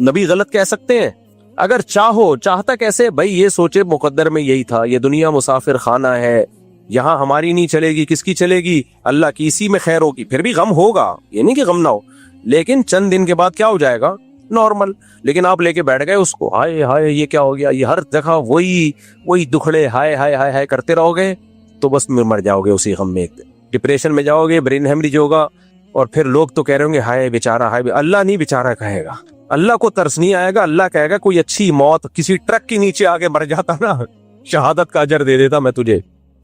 نبی غلط کہہ سکتے ہیں؟ اگر چاہو, چاہتا کیسے بھائی, یہ سوچے مقدر میں یہی تھا, یہ دنیا مسافر خانہ ہے, یہاں ہماری نہیں چلے گی, کس کی چلے گی, اللہ کی, اسی میں خیر ہوگی. پھر بھی غم ہوگا, یہ نہیں کہ غم نہ ہو, لیکن چند دن کے بعد کیا ہو جائے گا, نارمل. لیکن آپ لے کے بیٹھ گئے اس کو, ہائے ہائے یہ کیا ہو گیا, یہ ہر جگہ وہی دکھڑے ہائے ہائے ہائے ہائے کرتے رہو گے, تو بس مر جاؤ گے اسی غم میں. ایک ڈپریشن میں جاؤ گے, برین ہیمریج ہوگا, اور پھر لوگ تو کہہ رہے ہوں گے ہائے بیچارہ, ہائے. اللہ نہیں بیچارہ کہے گا, اللہ کو ترس نہیں آئے گا. اللہ کہے گا کوئی اچھی موت, کسی ٹرک کے نیچے آگے مر جاتا نا, شہادت کا اجر دے دیتا میں تجھے.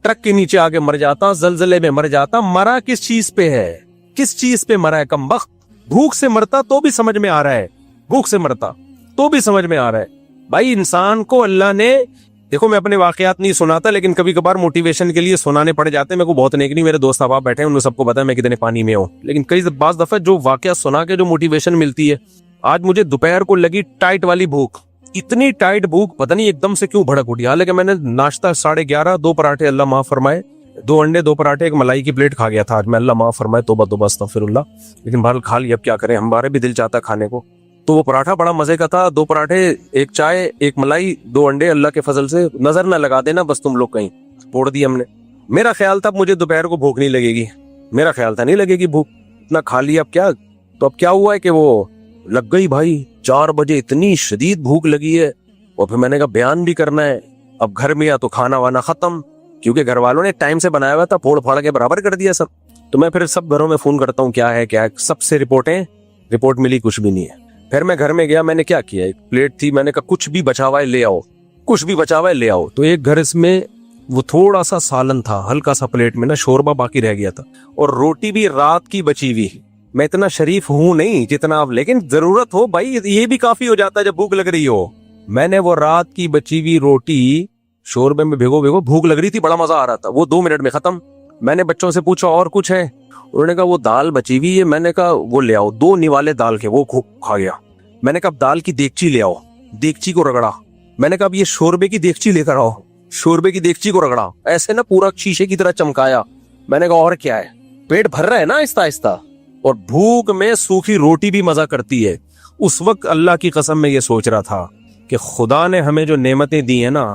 ٹرک کے نیچے آگے مر جاتا, زلزلے میں مر جاتا. مرا کس چیز پہ ہے, کس چیز پہ مرا ہے کمبخت؟ بھوک سے مرتا تو بھی سمجھ میں آ رہا ہے, بھوک سے مرتا تو بھی سمجھ میں آ رہا ہے. بھائی انسان کو اللہ نے, دیکھو میں اپنے واقعات نہیں سناتا, لیکن کبھی کبھار موٹیویشن کے لیے سنانے پڑ جاتے ہیں. میرے کو بہت نیک نہیں, میرے دوست احباب بیٹھے ہیں, ان کو سب کو پتا ہے میں کتنے پانی میں ہوں, لیکن کئی بعض دفعہ جو واقعہ سنا کے جو موٹیویشن ملتی ہے. آج مجھے دوپہر کو لگی ٹائٹ والی بھوک, اتنی ٹائٹ بھوک پتہ نہیں ایک دم سے کیوں بھڑک اٹھی. حالانکہ میں نے ناشتہ 11:30, 2 پراٹھے اللہ معاف فرمائے, 2 انڈے 2 پراٹھے, ایک ملائی کی پلیٹ کھا گیا تھا آج میں, اللہ معاف فرمائے, توبہ استغفر اللہ. لیکن بہرحال کھا لیا, اب کیا کریں, ہمارے بھی دل چاہتا کھانے کو. تو وہ پراٹھا بڑا مزے کا تھا, 2 پراٹھے, ایک چائے, ایک ملائی, 2 انڈے, اللہ کے فضل سے نظر نہ لگا دینا بس تم لوگ کہیں, پھوڑ دی ہم نے. میرا خیال تھا مجھے دوپہر کو بھوک نہیں لگے گی, میرا خیال تھا نہیں لگے گی بھوک, اتنا کھا لیا. اب کیا, تو اب کیا ہوا ہے کہ وہ لگ گئی بھائی. 4 بجے اتنی شدید بھوک لگی ہے, اور پھر میں نے کہا بیان بھی کرنا ہے. اب گھر میں یا تو کھانا وانا ختم, کیونکہ گھر والوں نے ٹائم سے بنایا ہوا تھا, پھوڑ پھاڑ کے برابر کر دیا سب. تو میں پھر سب گھروں میں فون کرتا ہوں, کیا ہے, سب سے رپورٹ ملی, کچھ بھی نہیں ہے. پھر میں گھر میں گیا, میں نے کیا کیا, ایک پلیٹ تھی, میں نے کہا کچھ بھی بچا ہوا ہے لے آؤ, کچھ بھی بچا ہوا ہے لے آؤ. تو ایک گھر اس میں وہ تھوڑا سا سالن تھا, ہلکا سا پلیٹ میں نا, شوربہ باقی رہ گیا تھا, اور روٹی بھی رات کی بچی ہوئی. میں اتنا شریف ہوں نہیں جتنا آپ, لیکن ضرورت ہو بھائی یہ بھی کافی ہو جاتا ہے جب بھوک لگ رہی ہو. میں نے وہ رات کی بچی ہوئی روٹی شوربے میں بھیگو, بھوک لگ رہی تھی, بڑا مزہ آ رہا تھا, وہ 2 منٹ میں ختم. میں نے بچوں سے پوچھا اور کچھ ہے, انہوں نے کہا وہ دال بچی ہوئی ہے. میں نے کہا وہ لے آؤ, 2 نوالے دال کے, وہ کھا گیا. میں نے کہا اب دال کی دیگچی لے آؤ, دیگچی کو رگڑا. میں نے کہا اب یہ شوربے کی دیگچی لے کر آؤ, شوربے کی دیگچی کو رگڑا, ایسے نا پورا شیشے کی طرح چمکایا. میں نے کہا اور کیا ہے, پیٹ بھر رہا ہے نا آہستہ آہستہ. اور بھوک میں سوکھی روٹی بھی مزہ کرتی ہے. اس وقت اللہ کی قسم میں یہ سوچ رہا تھا کہ خدا نے ہمیں جو نعمتیں دی ہیں نا,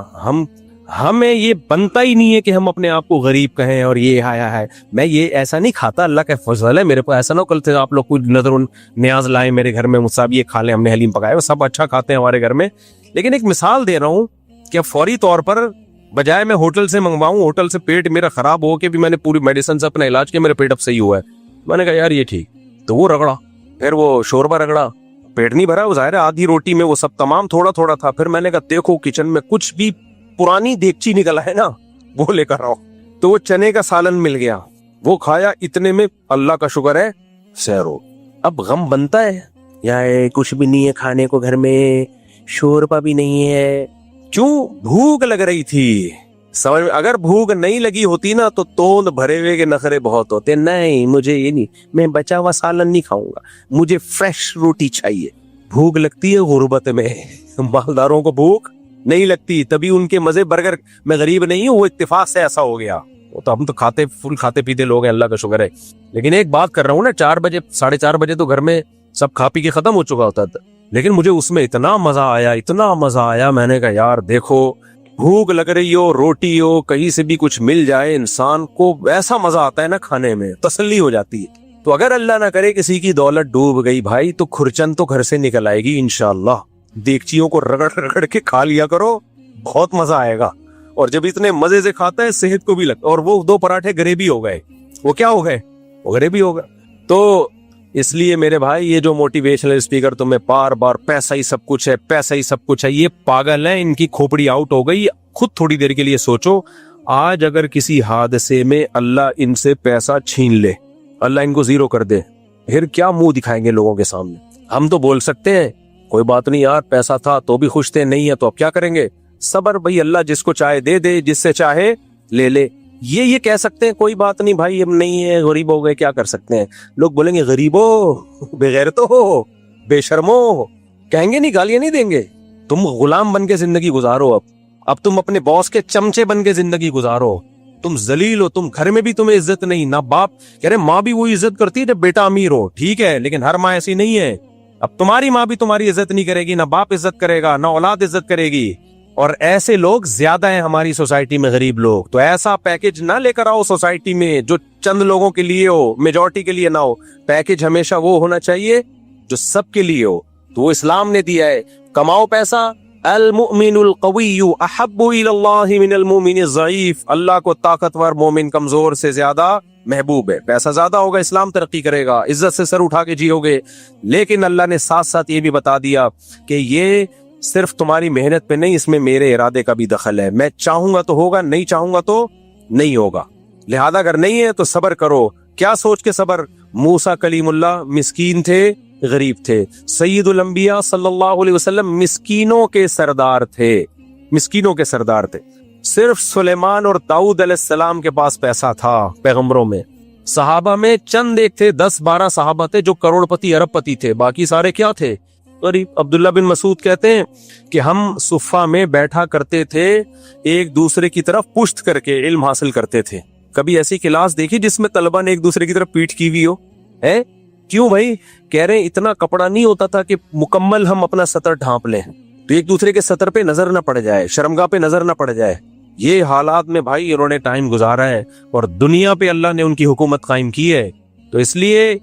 ہمیں یہ بنتا ہی نہیں ہے کہ ہم اپنے آپ کو غریب کہیں اور یہ آیا ہے. میں یہ ایسا نہیں کھاتا, اللہ کا فضل ہے میرے کو. ایسا نہ کل تھے آپ لوگ کوئی نظر نیاز لائیں میرے گھر میں, مجھ سے یہ کھا لیں, ہم نے حلیم پکایا, وہ سب اچھا کھاتے ہیں ہمارے گھر میں. لیکن ایک مثال دے رہا ہوں کہ فوری طور پر بجائے میں ہوٹل سے منگواؤں, ہوٹل سے پیٹ میرا خراب ہو کے بھی میں نے پوری میڈیسن سے اپنا علاج کیا, میرا پیٹ اب صحیح ہوا ہے. میں نے کہا یار یہ ٹھیک, تو وہ رگڑا, پھر وہ شوربہ رگڑا, پیٹ نہیں بھرا, وہ ظاہر ہے آدھی روٹی میں وہ سب تمام تھوڑا تھوڑا تھا. پھر میں نے کہا دیکھو کچن میں کچھ بھی پرانی دیگچی نکلا ہے نا, وہ لے کر آؤ. تو وہ چنے کا سالن مل گیا, وہ کھایا, اتنے میں اللہ کا شکر ہے سیر ہو. اب غم بنتا ہے یا کچھ بھی نہیں ہے کھانے کو گھر میں, شوربہ بھی نہیں ہے, کیوں, بھوک لگ رہی تھی. سمجھ میں, اگر بھوک نہیں لگی ہوتی نا تو توند بھرے ہوئے کے نخرے بہت ہوتے. نہیں مجھے یہ نہیں, میں بچا ہوا سالن نہیں کھاؤں گا, مجھے فریش روٹی چاہیے. بھوک لگتی ہے غربت میں, مالداروں کو بھوک نہیں لگتی, تبھی ان کے مزے برگر. میں غریب نہیں ہوں, وہ اتفاق سے ایسا ہو گیا. وہ تو ہم تو کھاتے پیتے لوگ ہیں, اللہ کا شکر ہے. لیکن ایک بات کر رہا ہوں نا, 4 بجے 4:30 بجے تو گھر میں سب کھا پی کے ختم ہو چکا ہوتا تھا. لیکن مجھے اس میں اتنا مزہ آیا, اتنا مزہ آیا. میں نے کہا یار دیکھو, بھوک لگ رہی ہو, روٹی ہو, کہیں سے بھی کچھ مل جائے, انسان کو ایسا مزہ آتا ہے نا کھانے میں, تسلی ہو جاتی ہے. تو اگر اللہ نہ کرے کسی کی دولت ڈوب گئی بھائی, تو کھرچن تو گھر سے نکل آئے گی انشاءاللہ. دیگچیوں کو رگڑ رگڑ کے کھا لیا کرو, بہت مزہ آئے گا. اور جب اتنے مزے سے کھاتا ہے صحت کو بھی لگتا. اور وہ 2 پراٹھے گریبی ہو گئے, وہ کیا ہو گئے, وہ گریبی ہو گئے. تو اس لیے میرے بھائی یہ جو موٹیویشنل اسپیکر تمہیں بار بار پیسہ ہی سب کچھ ہے, پیسہ ہی سب کچھ ہے, یہ پاگل ہیں, ان کی کھوپڑی آؤٹ ہو گئی. خود تھوڑی دیر کے لیے سوچو, آج اگر کسی حادثے میں اللہ ان سے پیسہ چھین لے, اللہ ان کو زیرو کر دے, پھر کیا منہ دکھائیں گے لوگوں کے سامنے؟ ہم تو بول سکتے ہیں کوئی بات نہیں یار, پیسہ تھا تو بھی خوش تھے, نہیں ہے تو اب کیا کریں گے, صبر بھائی, اللہ جس کو چاہے دے دے, جس سے چاہے لے لے. یہ کہہ سکتے ہیں کوئی بات نہیں بھائی, ہم نہیں ہے, غریب ہو گئے, کیا کر سکتے ہیں. لوگ بولیں گے غریبو, بغیرتو ہو, بے شرمو, کہیں گے نہیں, گالیاں نہیں دیں گے. تم غلام بن کے زندگی گزارو, اب تم اپنے باس کے چمچے بن کے زندگی گزارو, تم ذلیل ہو, تم گھر میں بھی تمہیں عزت نہیں, نہ باپ, کہہ رہے ماں بھی وہی عزت کرتی ہے جب بیٹا امیر ہو, ٹھیک ہے, لیکن ہر ماں ایسی نہیں ہے. اب تمہاری ماں بھی تمہاری عزت نہیں کرے گی, نہ باپ عزت کرے گا, نہ اولاد عزت کرے گی. اور ایسے لوگ زیادہ ہیں ہماری سوسائٹی میں, غریب لوگ. تو ایسا پیکج نہ لے کر آؤ سوسائٹی میں جو چند لوگوں کے لیے ہو, میجورٹی کے لیے نہ ہو. پیکج ہمیشہ وہ ہونا چاہیے جو سب کے لیے ہو. تو وہ اسلام نے دیا ہے, کماؤ پیسہ, المؤمن القوی احب الی اللہ من المؤمن الضعیف, اللہ کو طاقتور مومن کمزور سے زیادہ محبوب ہے. پیسہ زیادہ ہوگا اسلام ترقی کرے گا, عزت سے سر اٹھا کے جیو گے. لیکن اللہ نے ساتھ ساتھ یہ بھی بتا دیا کہ یہ صرف تمہاری محنت پہ نہیں, اس میں میرے ارادے کا بھی دخل ہے. میں چاہوں گا تو ہوگا, نہیں چاہوں گا تو نہیں ہوگا. لہذا اگر نہیں ہے تو صبر کرو. کیا سوچ کے صبر؟ موسیٰ کلیم اللہ مسکین تھے, غریب تھے. سید الانبیاء صلی اللہ علیہ وسلم مسکینوں کے سردار تھے, مسکینوں کے سردار تھے. صرف سلیمان اور داؤد علیہ السلام کے پاس پیسہ تھا پیغمبروں میں. صحابہ میں چند ایک تھے, 10-12 صحابہ تھے جو کروڑ پتی ارب پتی تھے, باقی سارے کیا تھے؟ غریب. عبداللہ بن مسعود کہتے ہیں کہ ہم صفہ میں بیٹھا کرتے تھے, ایک دوسرے کی طرف پشت کر کے علم حاصل کرتے تھے. کبھی ایسی کلاس دیکھی جس میں طلبہ نے ایک دوسرے کی طرف پیٹ کی ہوئی ہو؟ ہے کیوں بھائی؟ کہہ رہے ہیں اتنا کپڑا نہیں ہوتا تھا کہ مکمل ہم اپنا سطر ڈھانپ لیں, تو ایک دوسرے کے سطر پہ نظر نہ پڑ جائے, شرمگاہ پہ نظر نہ پڑ جائے. یہ حالات میں بھائی انہوں نے ٹائم گزارا ہے, اور دنیا پہ اللہ نے ان کی حکومت قائم کی ہے. تو اس لیے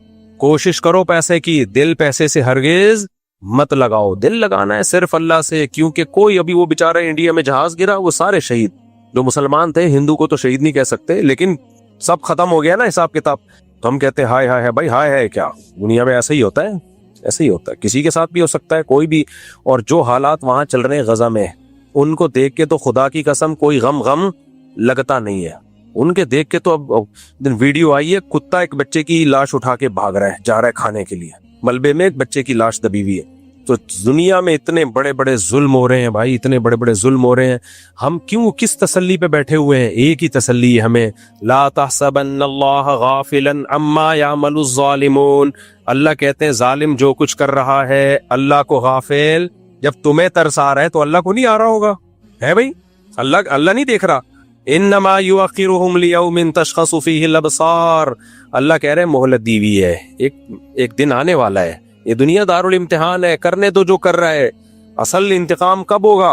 کوشش کرو پیسے کی, دل پیسے سے ہرگز مت لگاؤ. دل لگانا ہے صرف اللہ سے, کیونکہ کوئی ابھی وہ بیچارہ انڈیا میں جہاز گرا, وہ سارے شہید جو مسلمان تھے. ہندو کو تو شہید نہیں کہہ سکتے, لیکن سب ختم ہو گیا نا حساب کتاب. تو ہم کہتے ہیں ہائے ہائے بھائی, ہائے ہے کیا, دنیا میں ایسا ہی ہوتا ہے, ایسے ہی ہوتا ہے, کسی کے ساتھ بھی ہو سکتا ہے, کوئی بھی. اور جو حالات وہاں چل رہے ہیں غزہ میں, ان کو دیکھ کے تو خدا کی قسم کوئی غم لگتا نہیں ہے. ان کے دیکھ کے تو اب ویڈیو آئی ہے, کتا ایک بچے کی لاش اٹھا کے بھاگ رہا ہے, جا رہا ہے کھانے کے لیے, ملبے میں ایک بچے کی لاش دبی ہوئی ہے. تو دنیا میں اتنے بڑے بڑے ظلم ہو رہے ہیں بھائی, اتنے بڑے بڑے ظلم ہو رہے ہیں. ہم کیوں کس تسلی پہ بیٹھے ہوئے ہیں؟ ایک ہی تسلی ہے ہمیں, لا تحسبن اللہ غافلا عما یعمل الظالمون. اللہ کہتے ہیں ظالم جو کچھ کر رہا ہے اللہ کو غافل. جب تمہیں ترس آ رہا ہے تو اللہ کو نہیں آ رہا ہوگا, ہے بھائی؟ اللہ نہیں دیکھ رہا. انما یؤخرهم لیوم تشخص فیہ الابصار. اللہ کہہ رہے ہیں مہلت دی ہوئی ہے, ایک دن آنے والا ہے. یہ دنیا دارالامتحان ہے, کرنے تو جو کر رہا ہے. اصل انتقام کب ہوگا؟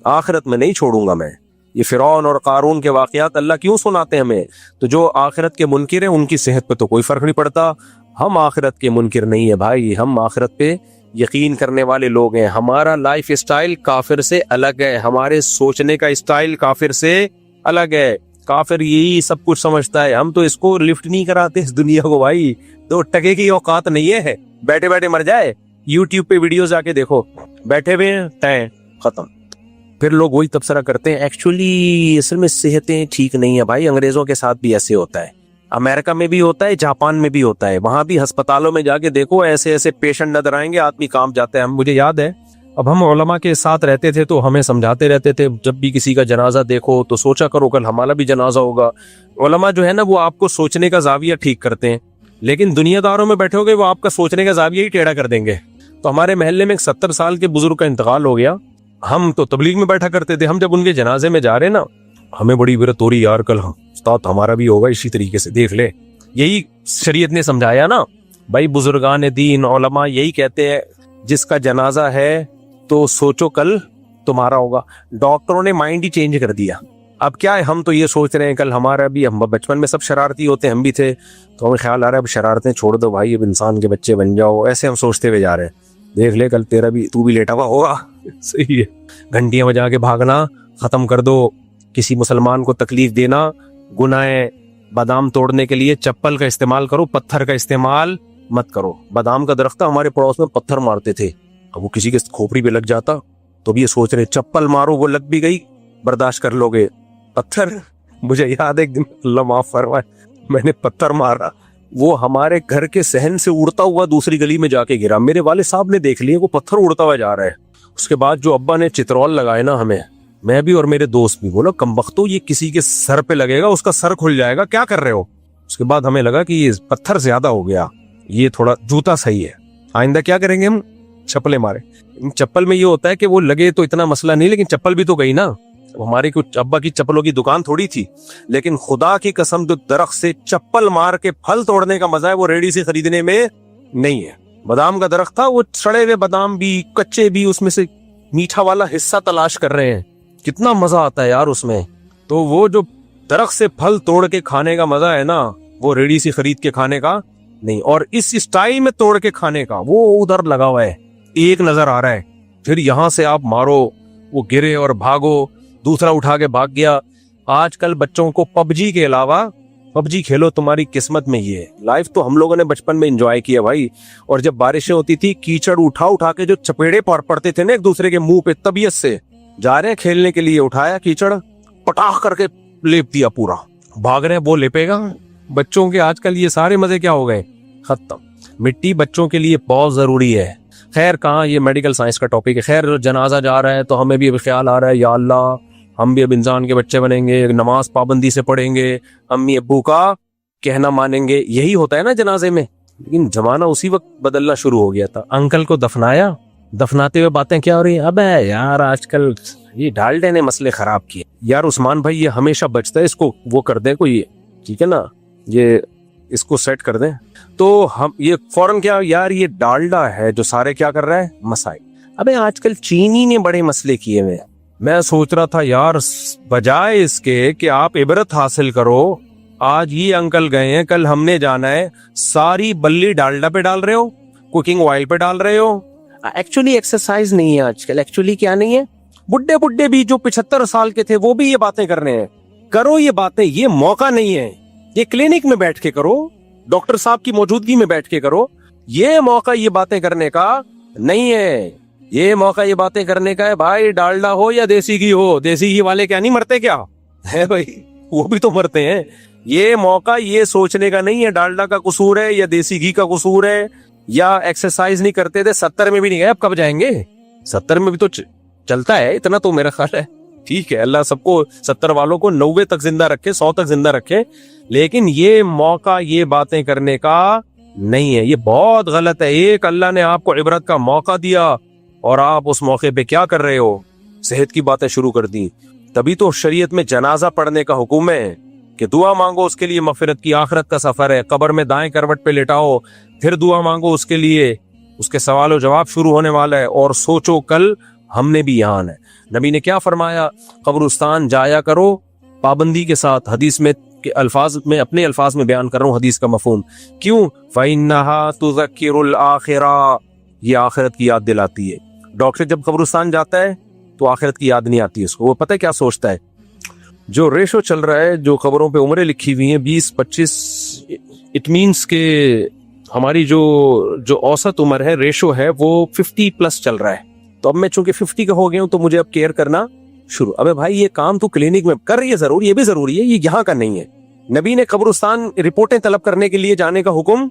آخرت میں نہیں چھوڑوں گا میں. یہ فرعون اور قارون کے واقعات اللہ کیوں سناتے ہیں ہمیں؟ تو جو آخرت کے منکر ہیں ان کی صحت پہ تو کوئی فرق نہیں پڑتا. ہم آخرت کے منکر نہیں ہے بھائی, ہم آخرت پہ یقین کرنے والے لوگ ہیں. ہمارا لائف اسٹائل کافر سے الگ ہے, ہمارے سوچنے کا اسٹائل کافر سے الگ ہے. کافر یہی سب کچھ سمجھتا ہے. ہم تو اس کو لفٹ نہیں کراتے اس دنیا کو بھائی, 2 ٹکے کی اوقات نہیں ہے. بیٹھے بیٹھے مر جائے, یوٹیوب پہ ویڈیوز آ کے دیکھو, بیٹھے ہوئے ہیں ٹائم ختم. پھر لوگ وہی تبصرہ کرتے ہیں ایکچولی اصل میں صحتیں ٹھیک نہیں ہے بھائی. انگریزوں کے ساتھ بھی ایسے ہوتا ہے, امریکہ میں بھی ہوتا ہے, جاپان میں بھی ہوتا ہے. وہاں بھی ہسپتالوں میں جا کے دیکھو ایسے ایسے پیشنٹ نظر آئیں گے, آدمی کام جاتا ہے. مجھے یاد ہے اب ہم علماء کے ساتھ رہتے تھے تو ہمیں سمجھاتے رہتے تھے, جب بھی کسی کا جنازہ دیکھو تو سوچا کرو کل ہمارا بھی جنازہ ہوگا. علماء جو ہے نا وہ آپ کو سوچنے کا زاویہ ٹھیک کرتے ہیں, لیکن دنیا داروں میں بیٹھے ہوگے وہ آپ کا سوچنے کا زاویہ ہی ٹیڑھا کر دیں گے. تو ہمارے محلے میں ایک 70 سال کے بزرگ کا انتقال ہو گیا. ہم تو تبلیغ میں بیٹھا کرتے تھے, ہم جب ان کے جنازے میں جا رہے نا ہمیں بڑی عبرت ہو رہی, یار کل استاد ہمارا بھی ہوگا اسی طریقے سے, دیکھ لے. یہی شریعت نے سمجھایا نا بھائی, بزرگان دین علماء یہی کہتے ہیں جس کا جنازہ ہے تو سوچو کل تمہارا ہوگا. ڈاکٹروں نے مائنڈ ہی چینج کر دیا. اب کیا ہے, ہم تو یہ سوچ رہے ہیں کل ہمارا بھی, ہم بچپن میں سب شرارتی ہوتے ہیں, ہم بھی تھے, تو ہمیں خیال آ رہا ہے اب شرارتیں چھوڑ دو بھائی, اب انسان کے بچے بن جاؤ. ایسے ہم سوچتے ہوئے جا رہے ہیں, دیکھ لے کل تیرا بھی, تو بھی لیٹا ہوا ہوگا. صحیح ہے, گھنٹیاں بجا کے بھاگنا ختم کر دو. کسی مسلمان کو تکلیف دینا گناہ ہے. بادام توڑنے کے لیے چپل کا استعمال کرو, پتھر کا استعمال مت کرو. بادام کا درخت ہمارے پڑوس میں پتھر مارتے تھے, اب وہ کسی کے کھوپڑی پہ لگ جاتا تو بھی یہ سوچ رہے چپل مارو, وہ لگ بھی گئی برداشت کر لو گے. پتھر, مجھے یاد ہے ایک دن, اللہ معاف فرمائے, میں نے پتھر مارا, وہ ہمارے گھر کے صحن سے اڑتا ہوا دوسری گلی میں جا کے گرا. میرے والد صاحب نے دیکھ لیے وہ پتھر اڑتا ہوا جا رہا ہے. اس کے بعد جو ابا نے چترول لگائے نا ہمیں, میں بھی اور میرے دوست بھی, بولا کمبختو یہ کسی کے سر پہ لگے گا اس کا سر کھل جائے گا, کیا کر رہے ہو. اس کے بعد ہمیں لگا کہ یہ پتھر زیادہ ہو گیا, یہ تھوڑا جوتا صحیح ہے, آئندہ کیا کریں گے ہم, چپلیں مارے. چپل میں یہ ہوتا ہے کہ وہ لگے تو اتنا مسئلہ نہیں, لیکن چپل بھی تو گئی نا. ہماری کچھ ابا کی چپلوں کی دکان تھوڑی تھی, لیکن خدا کی قسم جو درخت سے چپل مار کے پھل توڑنے کا مزہ ہے وہ ریڈی سے خریدنے میں نہیں ہے. بادام کا درخت تھا, وہ سڑے ہوئے بادام بھی کچے بھی اس میں سے میٹھا والا حصہ تلاش کر رہے ہیں, کتنا مزہ آتا ہے یار اس میں. تو وہ جو درخت سے پھل توڑ کے کھانے کا مزہ ہے نا, وہ ریڈی سے خرید کے کھانے کا نہیں. اور اس اسٹائل میں توڑ کے کھانے کا وہ ادھر لگا ہوا ہے, ایک نظر آ رہا ہے, پھر یہاں سے آپ مارو, وہ گرے اور بھاگو, دوسرا اٹھا کے بھاگ گیا. آج کل بچوں کو پب جی کے علاوہ, پب جی کھیلو تمہاری قسمت میں یہ ہے. لائف تو ہم لوگوں نے بچپن میں انجوائے کیا بھائی. اور جب بارشیں ہوتی تھی کیچڑ اٹھا کے جو چپیڑے پڑتے تھے نا ایک دوسرے کے منہ پہ, طبیعت سے جا رہے ہیں کھیلنے کے لیے, اٹھایا کیچڑ پٹاخ کر کے لیپ دیا, پورا بھاگ رہے ہیں, وہ لیپے گا. بچوں کے آج کل یہ سارے مزے کیا ہو گئے, ختم. مٹی بچوں کے لیے بہت ضروری ہے. خیر کہاں یہ میڈیکل سائنس کا ٹاپک ہے. خیر جنازہ جا رہا ہے تو ہمیں بھی اب خیال آ رہا ہے, یا اللہ ہم بھی اب انسان کے بچے بنیں گے, نماز پابندی سے پڑھیں گے, امی ابو کا کہنا مانیں گے. یہی ہوتا ہے نا جنازے میں. لیکن زمانہ اسی وقت بدلنا شروع ہو گیا تھا. انکل کو دفنایا, دفناتے ہوئے باتیں کیا ہو رہی ہیں, ابے یار آج کل یہ ڈالڈے نے مسئلے خراب کیے. یار عثمان بھائی یہ ہمیشہ بچتا ہے, اس کو وہ کر دیں کوئی, ٹھیک ہے نا, یہ اس کو سیٹ کر دیں. تو ہم یہ فوراً کیا, یار یہ ڈالڈا ہے جو سارے کیا کر رہا ہے, مسائل. ابے آج کل چینی نے بڑے مسئلے کیے ہوئے. میں سوچ رہا تھا یار بجائے اس کے کہ آپ عبرت حاصل کرو, آج یہ انکل گئے ہیں, کل ہم نے جانا ہے, ساری بلی ڈالڈا پہ ڈال رہے ہو, کوکنگ آئل پہ ڈال رہے ہو. ایکچولی ایکسرسائز نہیں ہے آج کل. ایکچولی کیا نہیں ہے, بڈھے بھی جو 75 سال کے تھے وہ بھی یہ باتیں کر رہے ہیں. کرو یہ باتیں, یہ موقع نہیں ہے, یہ کلینک میں بیٹھ کے کرو, ڈاکٹر صاحب کی موجودگی میں بیٹھ کے کرو. یہ موقع یہ باتیں کرنے کا نہیں ہے. یہ موقع یہ باتیں کرنے کا ہے بھائی, ڈالڈا ہو یا دیسی گھی ہو. دیسی گھی والے کیا نہیں مرتے کیا ہے بھائی, وہ بھی تو مرتے ہیں. یہ موقع یہ سوچنے کا نہیں ہے ڈالڈا کا قصور ہے یا دیسی گھی کا قصور ہے یا ایکسرسائز نہیں کرتے تھے 70 میں بھی نہیں گئے, اب کب جائیں گے؟ 70 میں بھی تو چلتا ہے اتنا تو میرا خیال ہے. ٹھیک ہے, اللہ سب کو 70 والوں کو 90 تک زندہ رکھے, 100 تک زندہ رکھے, لیکن یہ موقع یہ باتیں کرنے کا نہیں ہے. یہ بہت غلط ہے. ایک اللہ نے آپ کو عبرت کا موقع دیا اور آپ اس موقع پہ کیا کر رہے ہو؟ صحت کی باتیں شروع کر دی. تبھی تو شریعت میں جنازہ پڑھنے کا حکم ہے کہ دعا مانگو اس کے لیے مغفرت کی, آخرت کا سفر ہے. قبر میں دائیں کروٹ پہ لٹاؤ, پھر دعا مانگو اس کے لیے, اس کے سوال و جواب شروع ہونے والا ہے. اور سوچو کل ہم نے بھی یہاں آنا ہے. نبی نے کیا فرمایا؟ قبرستان جایا کرو پابندی کے ساتھ. حدیث میں کے الفاظ میں اپنے الفاظ میں بیان کر رہا ہوں حدیث کا مفہوم. کیوں؟ فَإِنَّهَا تُذَكِّرُ الْآخِرَةَ, یہ آخرت کی یاد دلاتی ہے. ڈاکٹر جب قبرستان جاتا ہے تو آخرت کی یاد نہیں آتی اس کو. وہ پتہ ہے کیا سوچتا ہے؟ جو ریشو چل رہا ہے, جو قبروں پہ عمریں لکھی ہوئی ہیں 20-25, اٹ مینس کہ ہماری جو اوسط عمر ہے, ریشو ہے, وہ 50+ چل رہا ہے. تو اب میں چونکہ 50 کا ہو گیا ہوں تو مجھے اب کیئر کرنا شروع. ابے بھائی یہ کام تو کلینک میں کر رہی ہے ضرور, یہ بھی ضروری ہے, یہ یہاں کا نہیں ہے. نبی نے قبرستان رپورٹیں طلب کرنے کے لیے جانے کا حکم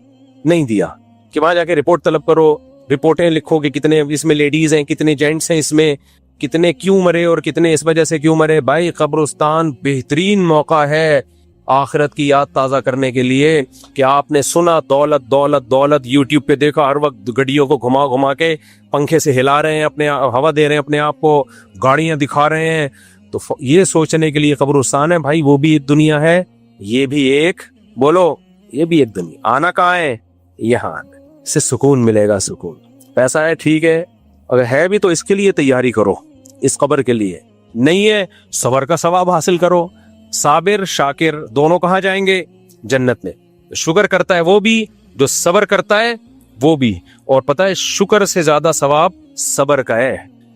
نہیں دیا کہ وہاں جا کے رپورٹ طلب کرو, رپورٹیں لکھو کہ کتنے اس میں لیڈیز ہیں, کتنے جینٹس ہیں, اس میں کتنے کیوں مرے اور کتنے اس وجہ سے کیوں مرے. بھائی قبرستان بہترین موقع ہے آخرت کی یاد تازہ کرنے کے لیے کہ آپ نے سنا دولت دولت دولت, یوٹیوب پہ دیکھا ہر وقت گڈیوں کو گھما گھما کے پنکھے سے ہلا رہے ہیں, اپنے ہوا دے رہے ہیں اپنے آپ کو, گاڑیاں دکھا رہے ہیں. تو یہ سوچنے کے لیے قبرستان ہے بھائی, وہ بھی ایک دنیا ہے, یہ بھی ایک, بولو یہ بھی ایک دنیا. آنا کہاں ہے؟ یہاں سے سکون ملے گا. سکون پیسہ ہے ٹھیک ہے, اگر ہے بھی تو اس کے لیے تیاری کرو, اس قبر کے لیے. نہیں ہے صبر کا ثواب حاصل کرو. صابر شاکر دونوں کہاں جائیں گے؟ جنت میں. شکر کرتا ہے وہ بھی, جو صبر کرتا ہے وہ بھی. اور پتہ ہے شکر سے زیادہ ثواب صبر کا ہے.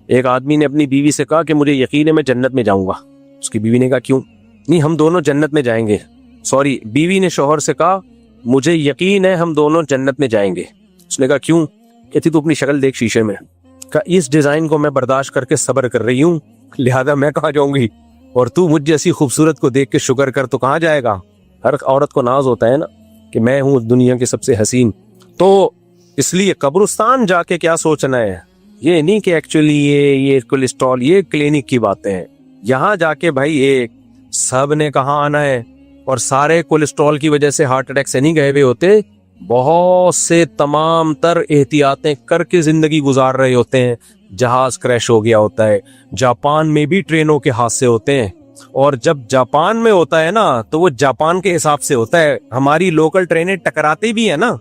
ایک آدمی نے اپنی بیوی سے کہا کہ مجھے یقین ہے میں جنت میں جاؤں گا. اس کی بیوی نے کہا کیوں؟ نہیں ہم دونوں جنت میں جائیں گے. سوری, بیوی نے شوہر سے کہا مجھے یقین ہے ہم دونوں جنت میں جائیں گے. اس نے کہا کیوں؟ کہتی تو اپنی شکل دیکھ شیشے میں. کہا اس ڈیزائن کو میں برداشت کر کے صبر کر رہی ہوں, لہذا میں کہاں جاؤں گی؟ اور تو مجھ جیسی خوبصورت کو دیکھ کے شکر کر تو کہاں جائے گا؟ ہر عورت کو ناز ہوتا ہے نا کہ میں ہوں دنیا کی سب سے حسین. تو اس لیے قبرستان جا کے کیا سوچنا ہے, یہ نہیں کہ ایکچولی یہ کولیسٹرول, یہ کلینک کی باتیں ہیں. یہاں جا کے بھائی ایک سب نے کہاں آنا ہے, اور سارے کولیسٹرول کی وجہ سے ہارٹ اٹیک سے نہیں گئے ہوئے ہوتے, بہت سے تمام تر احتیاطیں کر کے زندگی گزار رہے ہوتے ہیں. جہاز کریش ہو گیا ہوتا ہے, جاپان میں بھی ٹرینوں کے حادثے ہوتے ہیں, اور جب جاپان میں ہوتا ہے نا تو وہ جاپان کے حساب سے ہوتا ہے. ہماری لوکل ٹرینیں ٹکراتے بھی ہیں نا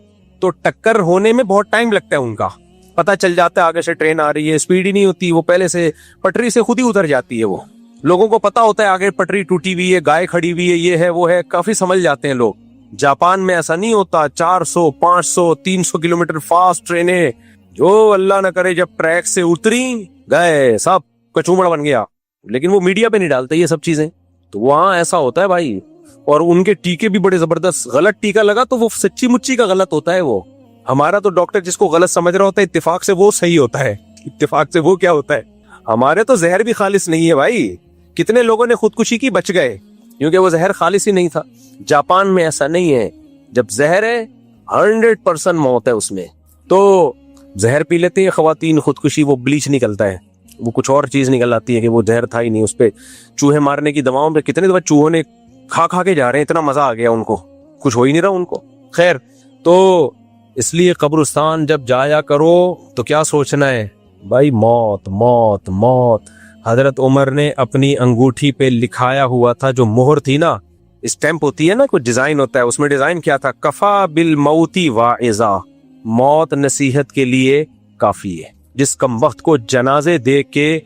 تو ٹکر ہونے میں بہت ٹائم لگتا ہے, ان کا پتہ چل جاتا ہے آگے سے ٹرین آ رہی ہے, اسپیڈ ہی نہیں ہوتی, وہ پہلے سے پٹری سے خود ہی اتر جاتی ہے. وہ لوگوں کو پتا ہوتا ہے آگے پٹری ٹوٹی ہوئی ہے, گائے کھڑی ہوئی ہے, یہ ہے وہ ہے, کافی سمجھ جاتے ہیں لوگ. جاپان میں ایسا نہیں ہوتا, 400 500 300 کلومیٹر فاسٹ ٹرینیں, جو اللہ نہ کرے جب ٹریک سے اتری گئے سب کچومڑ بن گیا. لیکن وہ میڈیا پہ نہیں ڈالتے یہ سب چیزیں. تو وہاں ایسا ہوتا ہے بھائی, اور ان کے ٹیکے بھی بڑے زبردست. غلط ٹیکا لگا تو وہ سچی مچی کا غلط ہوتا ہے. وہ ہمارا تو ڈاکٹر جس کو غلط سمجھ رہا ہوتا ہے اتفاق سے وہ صحیح ہوتا ہے, اتفاق سے وہ کیا ہوتا ہے. ہمارے تو زہر بھی خالص نہیں ہے بھائی. کتنے لوگوں نے خودکشی کی بچ گئے کیونکہ وہ زہر خالص ہی نہیں تھا. جاپان میں ایسا نہیں ہے, جب زہر ہے 100% موت ہے اس میں. تو زہر پی لیتے ہیں خواتین خودکشی, وہ بلیچ نکلتا ہے, وہ کچھ اور چیز نکل آتی ہے کہ وہ زہر تھا ہی نہیں. اس پہ چوہے مارنے کی دواؤں پہ کتنے دفعہ چوہوں نے کھا کے جا رہے ہیں, اتنا مزہ آ گیا ان کو, کچھ ہو ہی نہیں رہا ان کو. خیر, تو اس لیے قبرستان جب جایا کرو تو کیا سوچنا ہے بھائی؟ موت موت موت. حضرت عمر نے اپنی انگوٹھی پہ لکھایا ہوا تھا, جو مہر تھی نا, اسٹیمپ ہوتی ہے نا, کوئی ڈیزائن ہوتا ہے, اس میں ڈیزائن کیا تھا؟ کفا بالموتی واعظا, موت نصیحت کے لیے کافی ہے. جس کم وقت کو جنازے دیکھ کے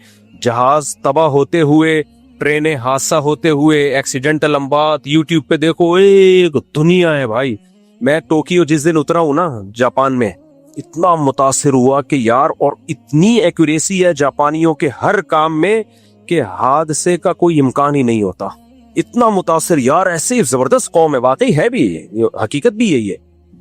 جہاز تباہ ہوتے ہوئے, ٹرینیں حادثہ ہوتے ہوئے, ایکسیڈنٹل اموات, یوٹیوب پہ دیکھو, ایک دنیا ہے بھائی. میں ٹوکیو جس دن اترا ہوں نا جاپان میں, اتنا متاثر ہوا کہ یار, اور اتنی ایکوریسی ہے جاپانیوں کے ہر کام میں کہ حادثے کا کوئی امکان ہی نہیں ہوتا. اتنا متاثر یار, ایسے زبردست قوم ہے, واقعی ہے بھی, حقیقت بھی یہی ہے.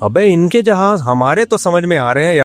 ابے ان کے جہاز ہمارے تو سمجھ میں آ رہے ہیں